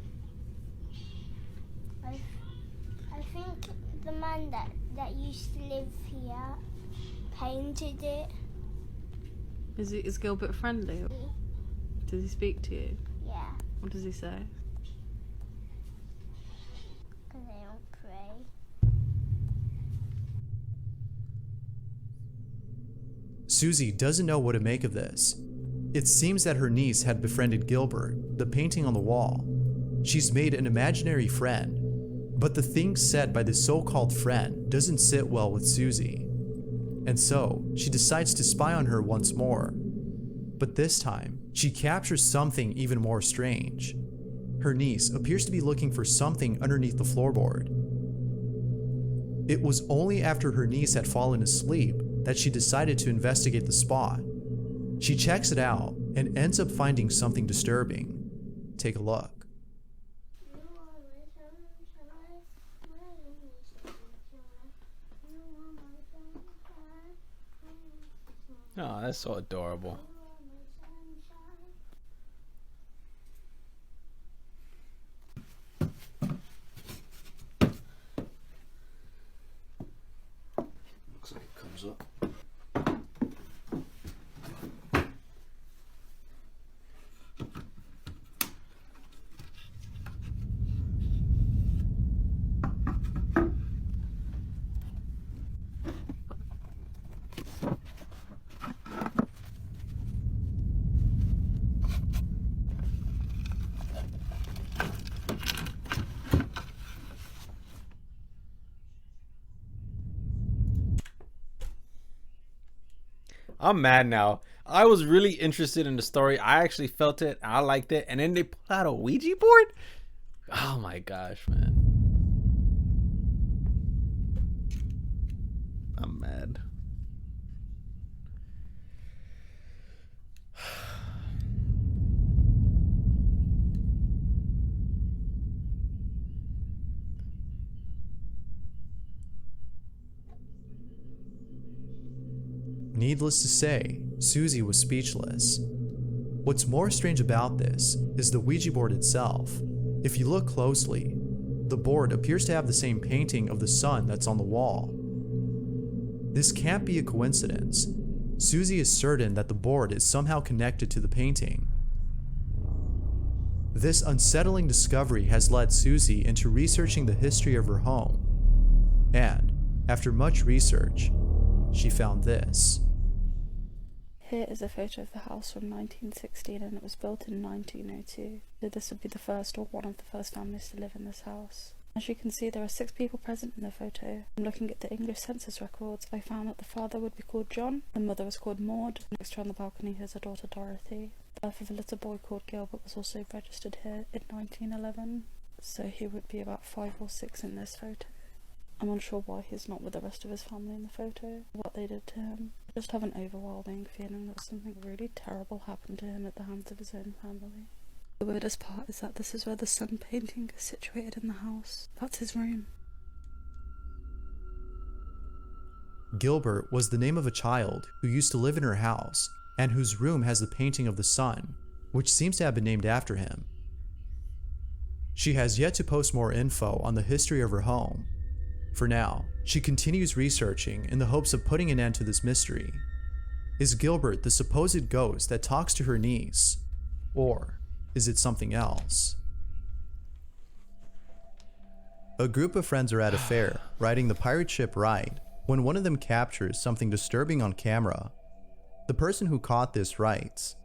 I think the man that used to live here painted it. Is Gilbert friendly? Does he speak to you? Yeah, What does he say? because I don't pray. Susie doesn't know what to make of this. It seems that her niece had befriended Gilbert, the painting on the wall. She's made an imaginary friend, but the things said by this so-called friend doesn't sit well with Susie. And so, she decides to spy on her once more. But this time, she captures something even more strange. Her niece appears to be looking for something underneath the floorboard. It was only after her niece had fallen asleep that she decided to investigate the spot. She checks it out and ends up finding something disturbing. Take a look. Oh, that's so adorable. Looks like it comes up. I'm mad now. I was really interested in the story. I actually felt it. I liked it. And then they pull out a Ouija board? Oh my gosh, man. I'm mad. Needless to say, Susie was speechless. What's more strange about this is the Ouija board itself. If you look closely, the board appears to have the same painting of the sun that's on the wall. This can't be a coincidence. Susie is certain that the board is somehow connected to the painting. This unsettling discovery has led Susie into researching the history of her home. And, after much research, she found this. Here is a photo of the house from 1916 and it was built in 1902. So this would be the first or one of the first families to live in this house. As you can see, there are 6 people present in the photo. From looking at the English census records, I found that the father would be called John, the mother was called Maud, next to her on the balcony is her daughter Dorothy. The birth of a little boy called Gilbert was also registered here in 1911, so he would be about 5 or 6 in this photo. I'm unsure why he's not with the rest of his family in the photo, what they did to him. I just have an overwhelming feeling that something really terrible happened to him at the hands of his own family. The weirdest part is that this is where the sun painting is situated in the house. That's his room. Gilbert was the name of a child who used to live in her house and whose room has the painting of the sun, which seems to have been named after him. She has yet to post more info on the history of her home. For now, she continues researching in the hopes of putting an end to this mystery. Is Gilbert the supposed ghost that talks to her niece? Or is it something else? A group of friends are at a fair, riding the pirate ship ride, when one of them captures something disturbing on camera. The person who caught this writes,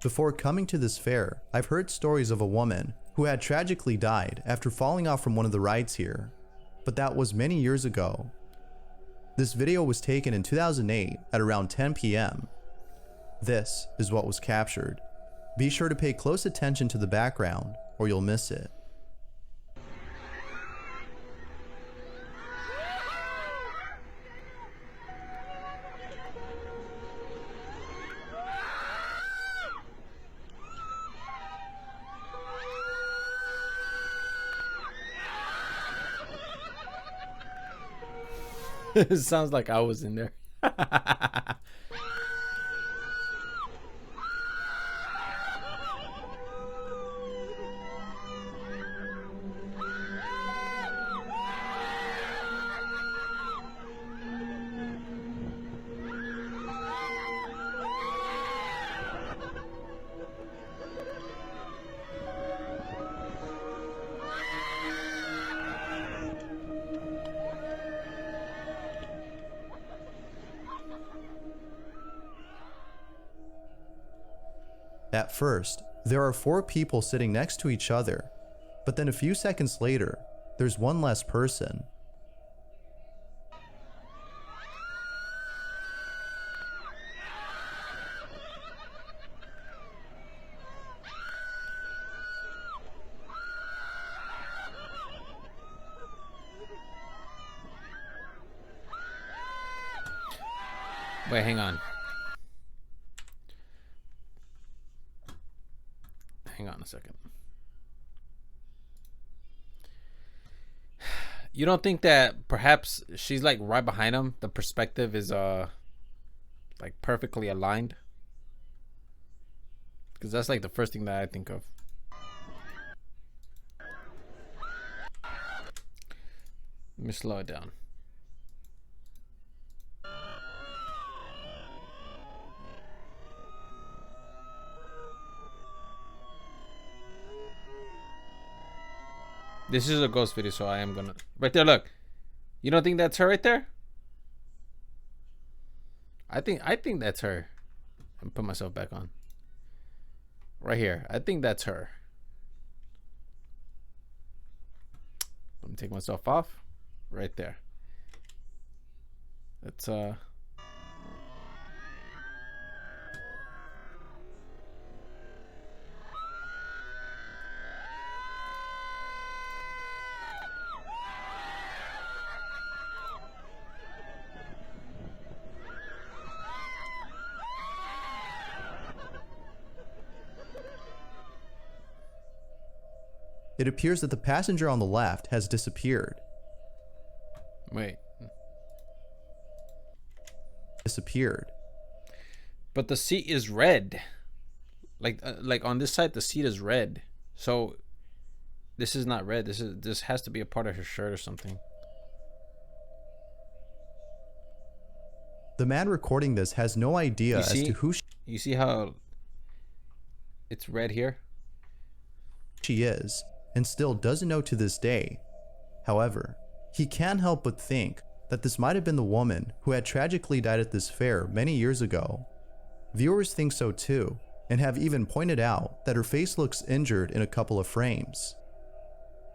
"Before coming to this fair, I've heard stories of a woman who had tragically died after falling off from one of the rides here. But that was many years ago. This video was taken in 2008 at around 10 p.m. This is what was captured. Be sure to pay close attention to the background or you'll miss it." It sounds like I was in there. At first, there are 4 people sitting next to each other, but then a few seconds later, there's one less person. Wait, hang on. Hang on a second. You don't think that perhaps she's like right behind him? The perspective is like perfectly aligned? Because that's like the first thing that I think of. Let me slow it down. This is a ghost video, so I am gonna... Right there, look. You don't think that's her right there? I think that's her. I'm put myself back on. Right here. I think that's her. Let me take myself off. Right there. That's It appears that the passenger on the left has disappeared. Wait. Disappeared. But the seat is red. Like on this side, the seat is red. So this is not red. This has to be a part of her shirt or something. The man recording this has no idea as to who you see how it's red here? She is, and still doesn't know to this day. However, he can't help but think that this might have been the woman who had tragically died at this fair many years ago. Viewers think so too, and have even pointed out that her face looks injured in a couple of frames.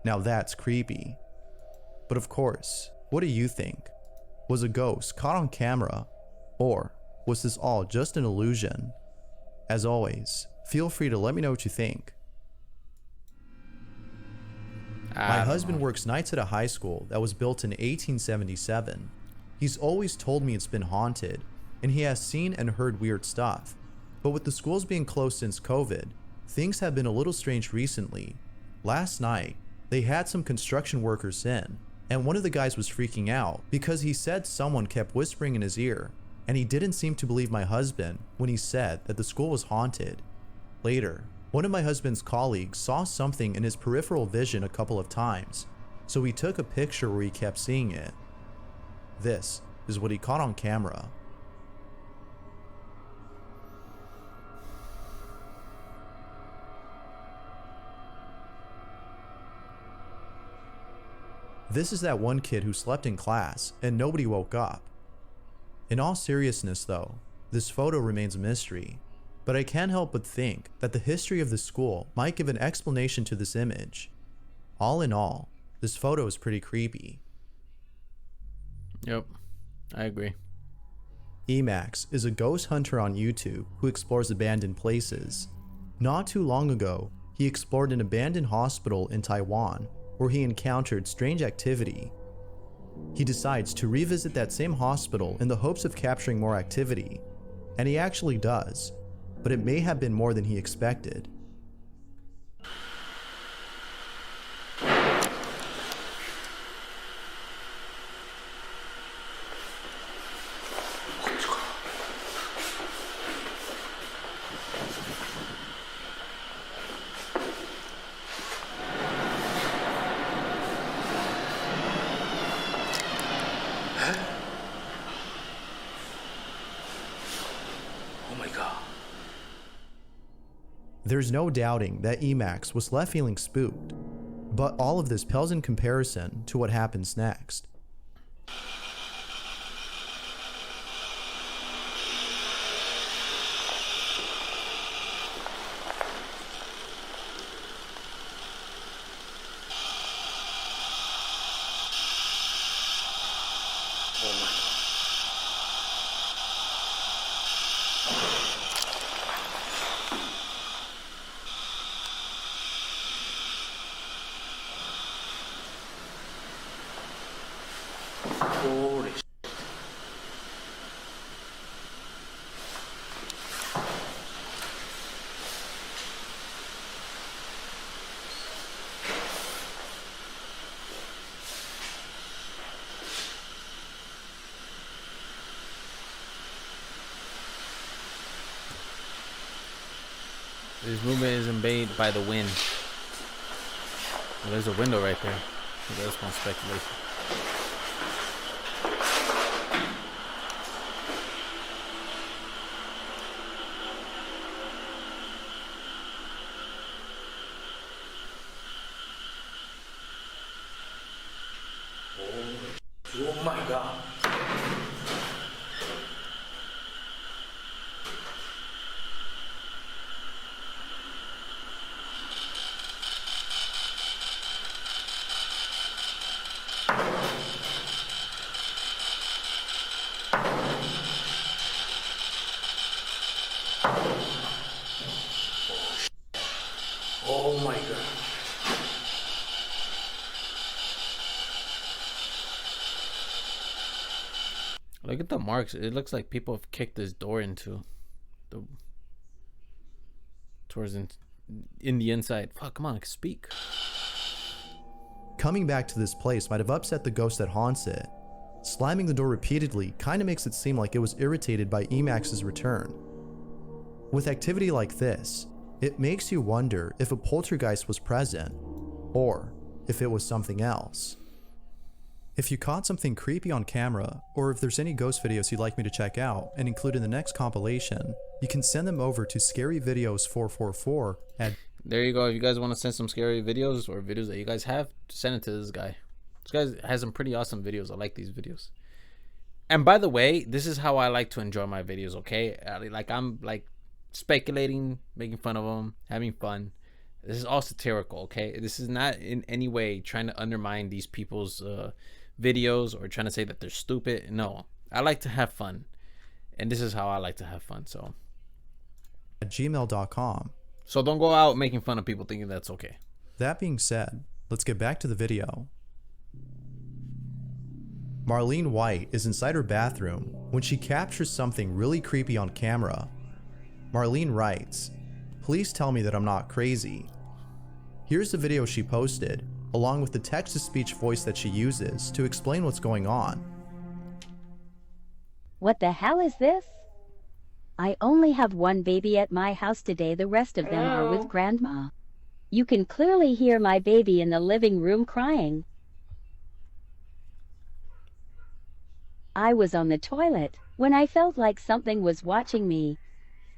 Now that's creepy. But of course, what do you think? Was a ghost caught on camera? Or was this all just an illusion? As always, feel free to let me know what you think. My husband works nights at a high school that was built in 1877. He's always told me it's been haunted, and he has seen and heard weird stuff. But with the schools being closed since COVID, things have been a little strange recently. Last night, they had some construction workers in, and one of the guys was freaking out because he said someone kept whispering in his ear, and he didn't seem to believe my husband when he said that the school was haunted. Later, one of my husband's colleagues saw something in his peripheral vision a couple of times, so he took a picture where he kept seeing it. This is what he caught on camera. This is that one kid who slept in class and nobody woke up. In all seriousness though, this photo remains a mystery. But I can't help but think that the history of the school might give an explanation to this image. All in all, this photo is pretty creepy. Yep, I agree. Emax is a ghost hunter on YouTube who explores abandoned places. Not too long ago, he explored an abandoned hospital in Taiwan where he encountered strange activity. He decides to revisit that same hospital in the hopes of capturing more activity, and he actually does. But it may have been more than he expected. There's no doubting that Emacs was left feeling spooked, but all of this pales in comparison to what happens next. Holy shit. This movement is made by the wind. Well, there's a window right there. That's one speculation. Oh my god. Oh my god. Look at the marks. It looks like people have kicked this door into the towards in the inside. Fuck, come on, speak. Coming back to this place might have upset the ghost that haunts it. Slamming the door repeatedly kind of makes it seem like it was irritated by Emacs's return. With activity like this, it makes you wonder if a poltergeist was present, or if it was something else. If you caught something creepy on camera, or if there's any ghost videos you'd like me to check out and include in the next compilation, you can send them over to scaryvideos444 at... There you go. If you guys want to send some scary videos or videos that you guys have, send it to this guy. This guy has some pretty awesome videos. I like these videos. And by the way, this is how I like to enjoy my videos, okay? Like, I'm like speculating, making fun of them, having fun. This is all satirical, okay? This is not in any way trying to undermine these people's videos or trying to say that they're stupid. No, I like to have fun, and this is how I like to have fun. So at gmail.com. So don't go out making fun of people thinking that's okay. That being said, let's get back to the video. Marlene White is inside her bathroom when she captures something really creepy on camera. Marlene writes, "Please tell me that I'm not crazy." Here's the video she posted, along with the text-to-speech voice that she uses to explain what's going on. What the hell is this? I only have one baby at my house today. The rest of them are with grandma. You can clearly hear my baby in the living room crying. I was on the toilet when I felt like something was watching me.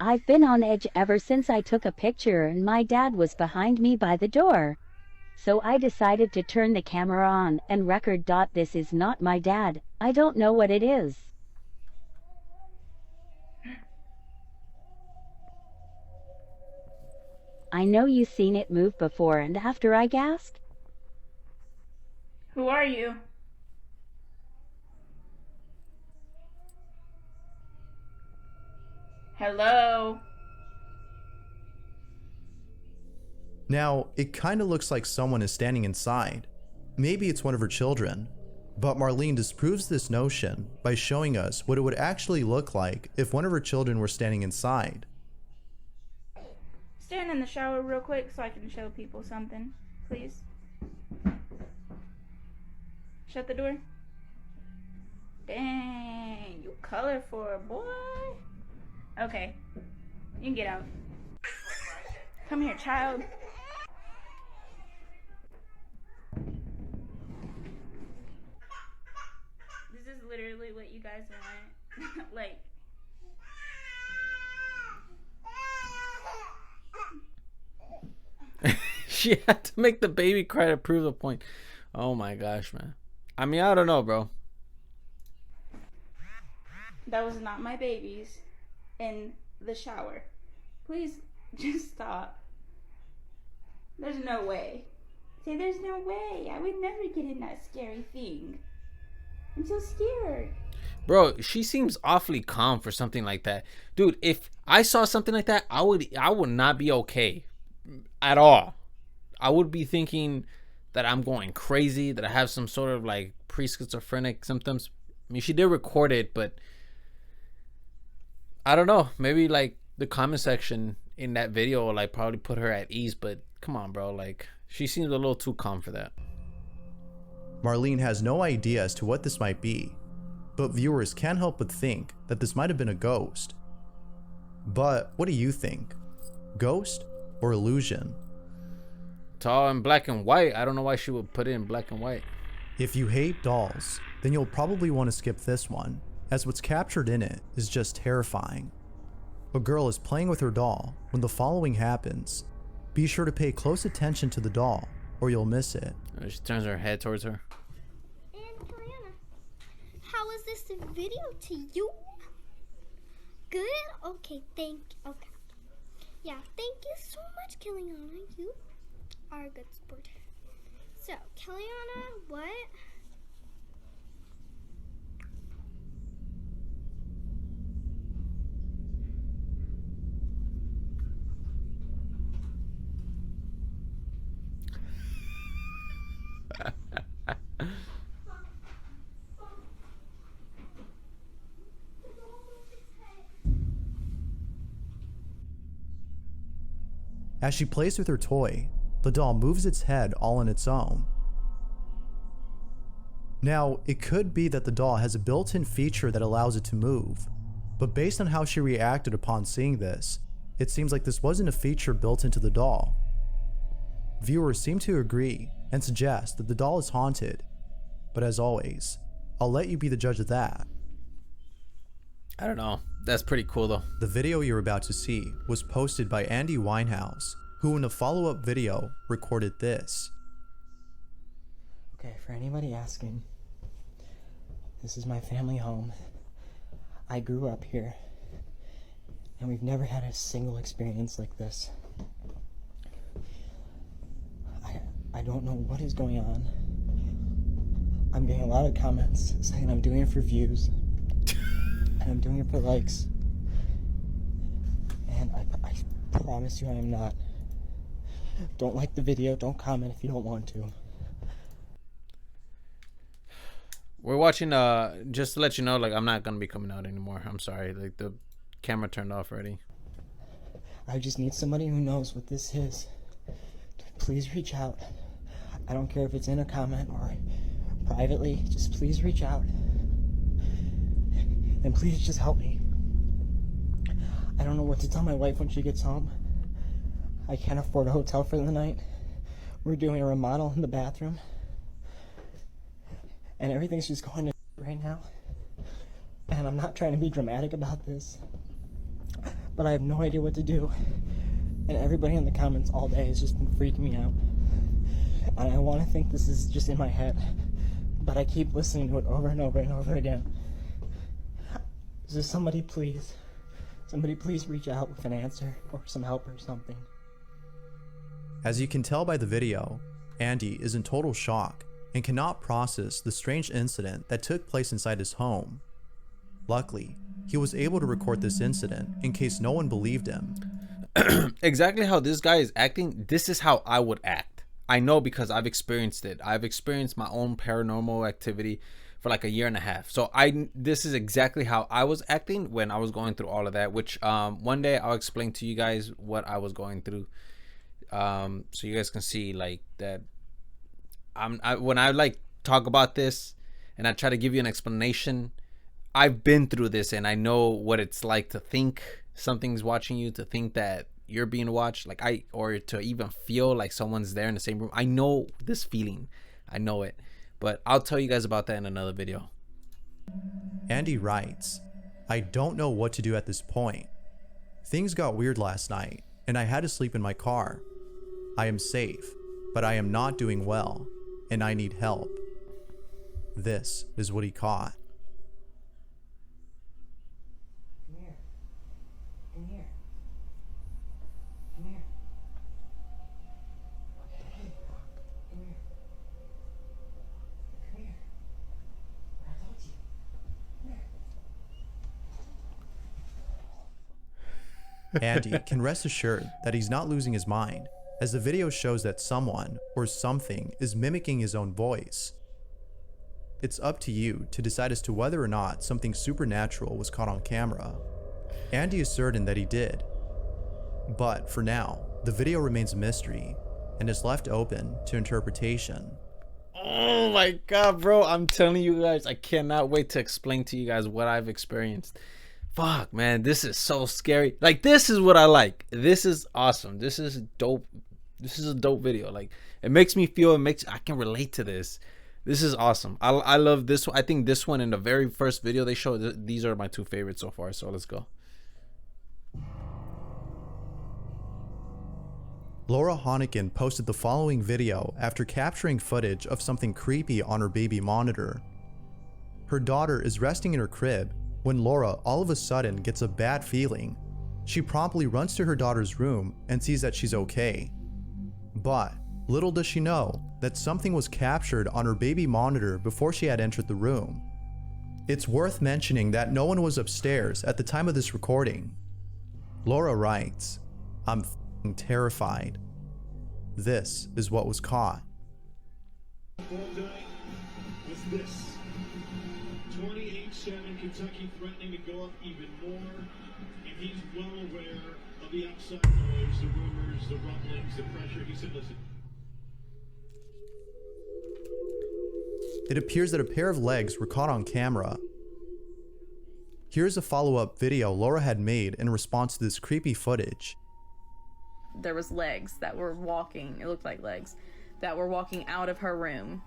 I've been on edge ever since I took a picture and my dad was behind me by the door. So I decided to turn the camera on and record. This is not my dad. I don't know what it is. I know you've seen it move before and after, I gasped. Who are you? Hello? Now, it kind of looks like someone is standing inside. Maybe it's one of her children. But Marlene disproves this notion by showing us what it would actually look like if one of her children were standing inside. Stand in the shower real quick so I can show people something, please. Shut the door. Dang, you colorful, boy. Okay, you can get out. Come here, child. This is literally what you guys want. Like, She had to make the baby cry to prove the point. Oh my gosh, man. I mean, I don't know, bro. That was not my babies in the shower. Please just stop. There's no way. Say there's no way. I would never get in that scary thing. I'm so scared. Bro, she seems awfully calm for something like that. Dude, if I saw something like that, I would not be okay at all. I would be thinking that I'm going crazy, that I have some sort of like pre-schizophrenic symptoms. I mean, she did record it, but I don't know. Maybe like the comment section in that video will like probably put her at ease, but come on, bro. Like, she seems a little too calm for that. Marlene has no idea as to what this might be, but viewers can't help but think that this might have been a ghost. But what do you think? Ghost or illusion? It's all in black and white. I don't know why she would put it in black and white. If you hate dolls, then you'll probably want to skip this one, as what's captured in it is just terrifying. A girl is playing with her doll when the following happens. Be sure to pay close attention to the doll or you'll miss it. She turns her head towards her. And Kaliana, how was this video to you? Good? Okay, okay. Yeah, thank you so much, Kaliana. You are a good sport. So, Kaliana, what? As she plays with her toy, the doll moves its head all on its own. Now, it could be that the doll has a built-in feature that allows it to move, but based on how she reacted upon seeing this, it seems like this wasn't a feature built into the doll. Viewers seem to agree and suggest that the doll is haunted, but as always, I'll let you be the judge of that. I don't know. That's pretty cool though. The video you're about to see was posted by Andy Winehouse, who in a follow-up video recorded this. Okay, for anybody asking, this is my family home. I grew up here, and we've never had a single experience like this. I don't know what is going on. I'm getting a lot of comments saying I'm doing it for views, and I'm doing it for likes, and I promise you I am not. Don't like the video, don't comment if you don't want to. We're watching, just to let you know, like, I'm not gonna be coming out anymore. I'm sorry, like, the camera turned off already. I just need somebody who knows what this is. Please reach out. I don't care if it's in a comment or privately, just please reach out. And please just help me. I don't know what to tell my wife when she gets home. I can't afford a hotel for the night. We're doing a remodel in the bathroom. And everything's just going to right now. And I'm not trying to be dramatic about this, but I have no idea what to do. And everybody in the comments all day has just been freaking me out. And I want to think this is just in my head, but I keep listening to it over and over and over again. So somebody please reach out with an answer or some help or something. As you can tell by the video, Andy is in total shock and cannot process the strange incident that took place inside his home. Luckily, he was able to record this incident in case no one believed him. Exactly how this guy is acting, this is how I would act. I know because I've experienced it. I've experienced my own paranormal activity for like a year and a half. So this is exactly how I was acting when I was going through all of that, which one day I'll explain to you guys what I was going through. So you guys can see like that when I like talk about this and I try to give you an explanation, I've been through this and I know what it's like to think something's watching you, to think that you're being watched, or to even feel like someone's there in the same room. I know this feeling. I know it. But I'll tell you guys about that in another video. Andy writes, I don't know what to do at this point. Things got weird last night and I had to sleep in my car. I am safe, but I am not doing well, and I need help. This is what he caught. Come here. Come here. Come here. Hey, come here. Come here. I told you. Come here. Andy can rest assured that he's not losing his mind, as the video shows that someone or something is mimicking his own voice. It's up to you to decide as to whether or not something supernatural was caught on camera. Andy is certain that he did. But for now, the video remains a mystery and is left open to interpretation. Oh my god, bro. I'm telling you guys, I cannot wait to explain to you guys what I've experienced. Fuck, man, this is so scary. Like, this is what I like. This is awesome. This is dope. This is a dope video. Like, it makes me feel, I can relate to this. This is awesome. I love this one. I think this one and the very first video they showed, these are my two favorites so far. So let's go. Laura Honigan posted the following video after capturing footage of something creepy on her baby monitor. Her daughter is resting in her crib when Laura all of a sudden gets a bad feeling. She promptly runs to her daughter's room and sees that she's okay. But little does she know that something was captured on her baby monitor before she had entered the room. It's worth mentioning that no one was upstairs at the time of this recording. Laura writes, "I'm f***ing terrified. This is what was caught." What's this? 28-7, Kentucky threatening to go up even more, and he's well aware of the outside noise, the rumors, the rumblings, the pressure. He said, listen. It appears that a pair of legs were caught on camera. Here's a follow-up video Laura had made in response to this creepy footage. There was legs that were walking, it looked like legs, that were walking out of her room.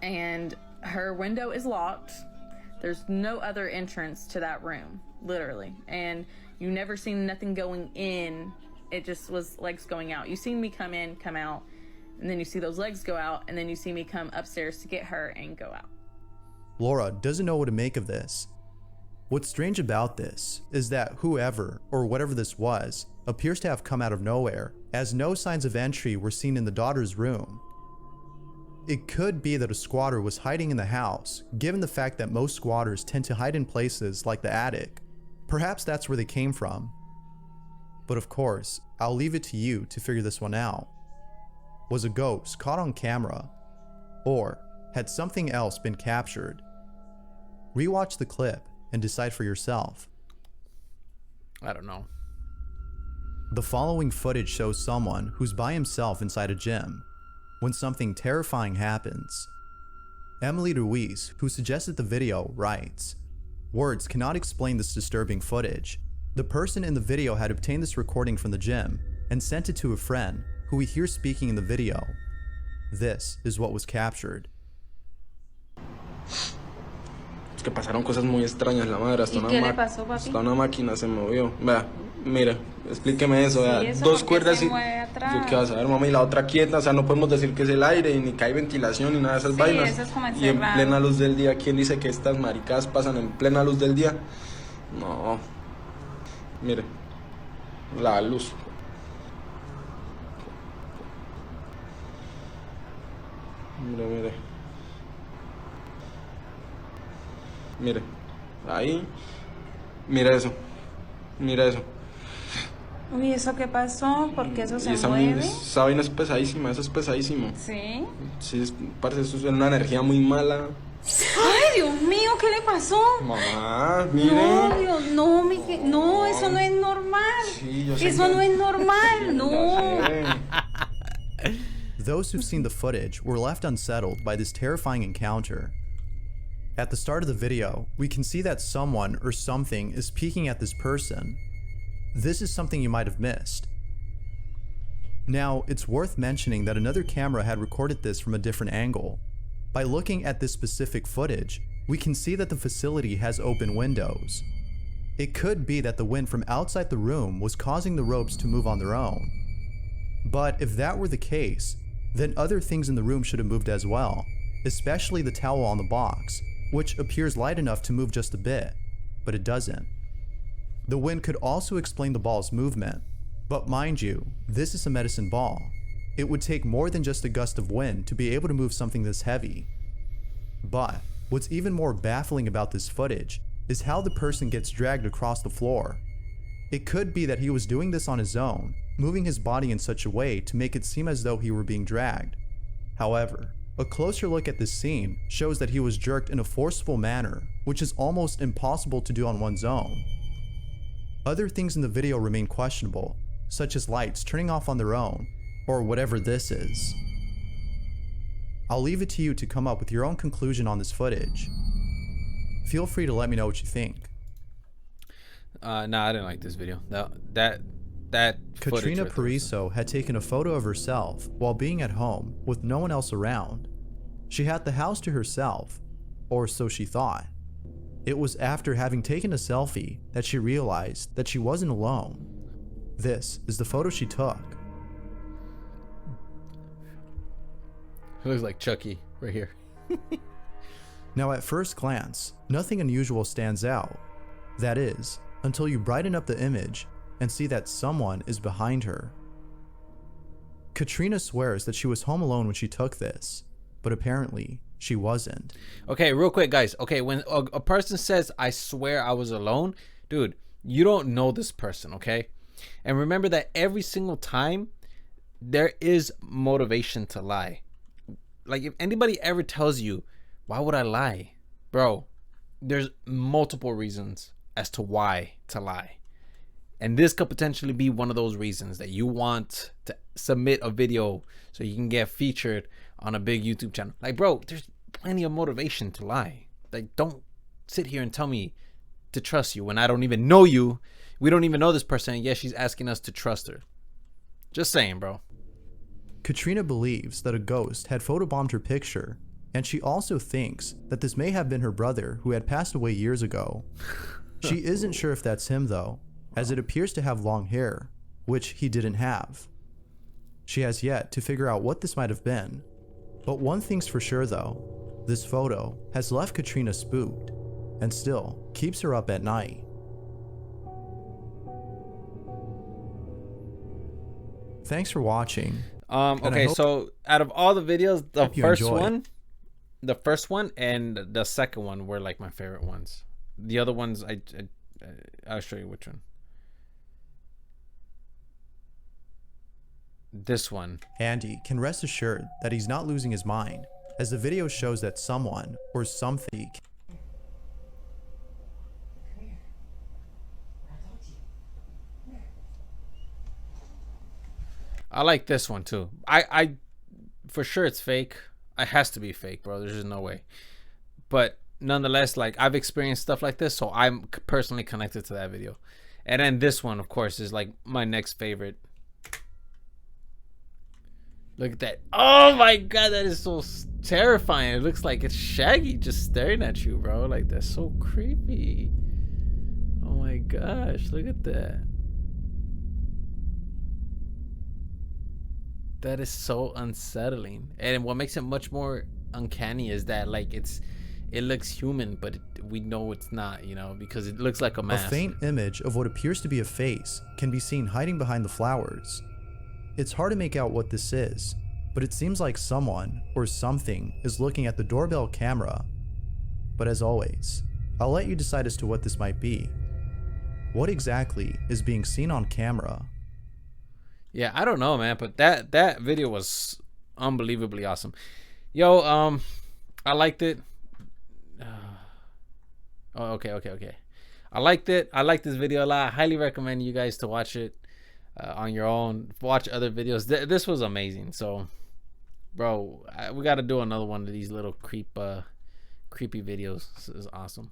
And her window is locked. There's no other entrance to that room, literally. And you never seen nothing going in. It just was legs going out. You seen me come in, come out, and then you see those legs go out, and then you see me come upstairs to get her and go out. Laura doesn't know what to make of this. What's strange about this is that whoever or whatever this was appears to have come out of nowhere, as no signs of entry were seen in the daughter's room. It could be that a squatter was hiding in the house, given the fact that most squatters tend to hide in places like the attic. Perhaps that's where they came from. But of course, I'll leave it to you to figure this one out. Was a ghost caught on camera? Or had something else been captured? Rewatch the clip and decide for yourself. I don't know. The following footage shows someone who's by himself inside a gym when something terrifying happens. Emily Ruiz, who suggested the video, writes, "Words cannot explain this disturbing footage. The person in the video had obtained this recording from the gym and sent it to a friend who we hear speaking in the video. This is what was captured." Es que pasaron cosas muy extrañas, la madre. Hasta ¿Qué le pasó, papi? hasta una máquina se movió. Vea, mire, explíqueme eso. Sí, Vea, eso dos porque cuerdas se y. mueve atrás. Yo qué vas a ver, mamá, y la otra quieta. O sea, no podemos decir que es el aire, ni que hay ventilación, ni nada de esas Sí, vainas. eso es como Y en encerrado. plena luz del día, ¿quién dice que estas maricadas pasan en plena luz del día? No. Mire, la luz. Mire, mire. Mire, ahí. Mira eso. Mira eso. Uy, ¿eso qué pasó? ¿Por qué eso se Y mueve? esa vaina es pesadísima, eso es pesadísimo. ¿Sí? Sí, parece eso es una energía muy mala. ¡Ay, Dios mío! ¿Qué le pasó? Mamá, mire. No, Dios, no, no, eso no es normal. Sí, yo sé Eso que- no es normal, no. Those who've seen the footage were left unsettled by this terrifying encounter. At the start of the video, we can see that someone or something is peeking at this person. This is something you might have missed. Now, it's worth mentioning that another camera had recorded this from a different angle. By looking at this specific footage, we can see that the facility has open windows. It could be that the wind from outside the room was causing the ropes to move on their own. But if that were the case, then other things in the room should have moved as well, especially the towel on the box, which appears light enough to move just a bit, but it doesn't. The wind could also explain the ball's movement, but mind you, this is a medicine ball. It would take more than just a gust of wind to be able to move something this heavy. But what's even more baffling about this footage is how the person gets dragged across the floor. It could be that he was doing this on his own, moving his body in such a way to make it seem as though he were being dragged. However, a closer look at this scene shows that he was jerked in a forceful manner, which is almost impossible to do on one's own. Other things in the video remain questionable, such as lights turning off on their own, or whatever this is. I'll leave it to you to come up with your own conclusion on this footage. Feel free to let me know what you think. No, I didn't like this video. That Katrina footage right Pariso had taken a photo of herself while being at home with no one else around. She had the house to herself, or so she thought. It was after having taken a selfie that she realized that she wasn't alone. This is the photo she took. It looks like Chucky right here. Now at first glance, nothing unusual stands out. That is, until you brighten up the image and see that someone is behind her. Katrina swears that she was home alone when she took this, but apparently she wasn't. Okay, real quick, guys. Okay, when a person says, I swear I was alone, dude, you don't know this person, okay? And remember that every single time, there is motivation to lie. Like, if anybody ever tells you, why would I lie? Bro, there's multiple reasons as to why to lie. And this could potentially be one of those reasons that you want to submit a video so you can get featured on a big YouTube channel. Like, bro, there's plenty of motivation to lie. Like, don't sit here and tell me to trust you when I don't even know you. We don't even know this person, and yet she's asking us to trust her. Just saying, bro. Katrina believes that a ghost had photobombed her picture, and she also thinks that this may have been her brother who had passed away years ago. She isn't sure if that's him though, as it appears to have long hair, which he didn't have. She has yet to figure out what this might have been. But one thing's for sure though, this photo has left Katrina spooked, and still keeps her up at night. Thanks for watching. Okay, so out of all the videos, the first one and the second one were like my favorite ones. The other ones, I'll show you which one. This one. Andy can rest assured that he's not losing his mind, as the video shows that someone or something. I like this one too. I for sure it's fake. It has to be fake, bro. There's just no way. But nonetheless, like, I've experienced stuff like this, so I'm personally connected to that video. And then this one, of course, is like my next favorite. Look at that. Oh my god, that is so terrifying. It looks like it's Shaggy just staring at you, bro. Like, that's so creepy. Oh my gosh, look at that. That is so unsettling. And what makes it much more uncanny is that, like, it looks human, but we know it's not, you know, because it looks like a mask. A faint image of what appears to be a face can be seen hiding behind the flowers. It's hard to make out what this is, but it seems like someone or something is looking at the doorbell camera. But as always, I'll let you decide as to what this might be. What exactly is being seen on camera? Yeah, I don't know, man, but that video was unbelievably awesome. Yo, I liked it. Oh, okay. I liked it. I liked this video a lot. I highly recommend you guys to watch it on your own. Watch other videos. This was amazing. So, bro, we got to do another one of these little creepy videos. This is awesome.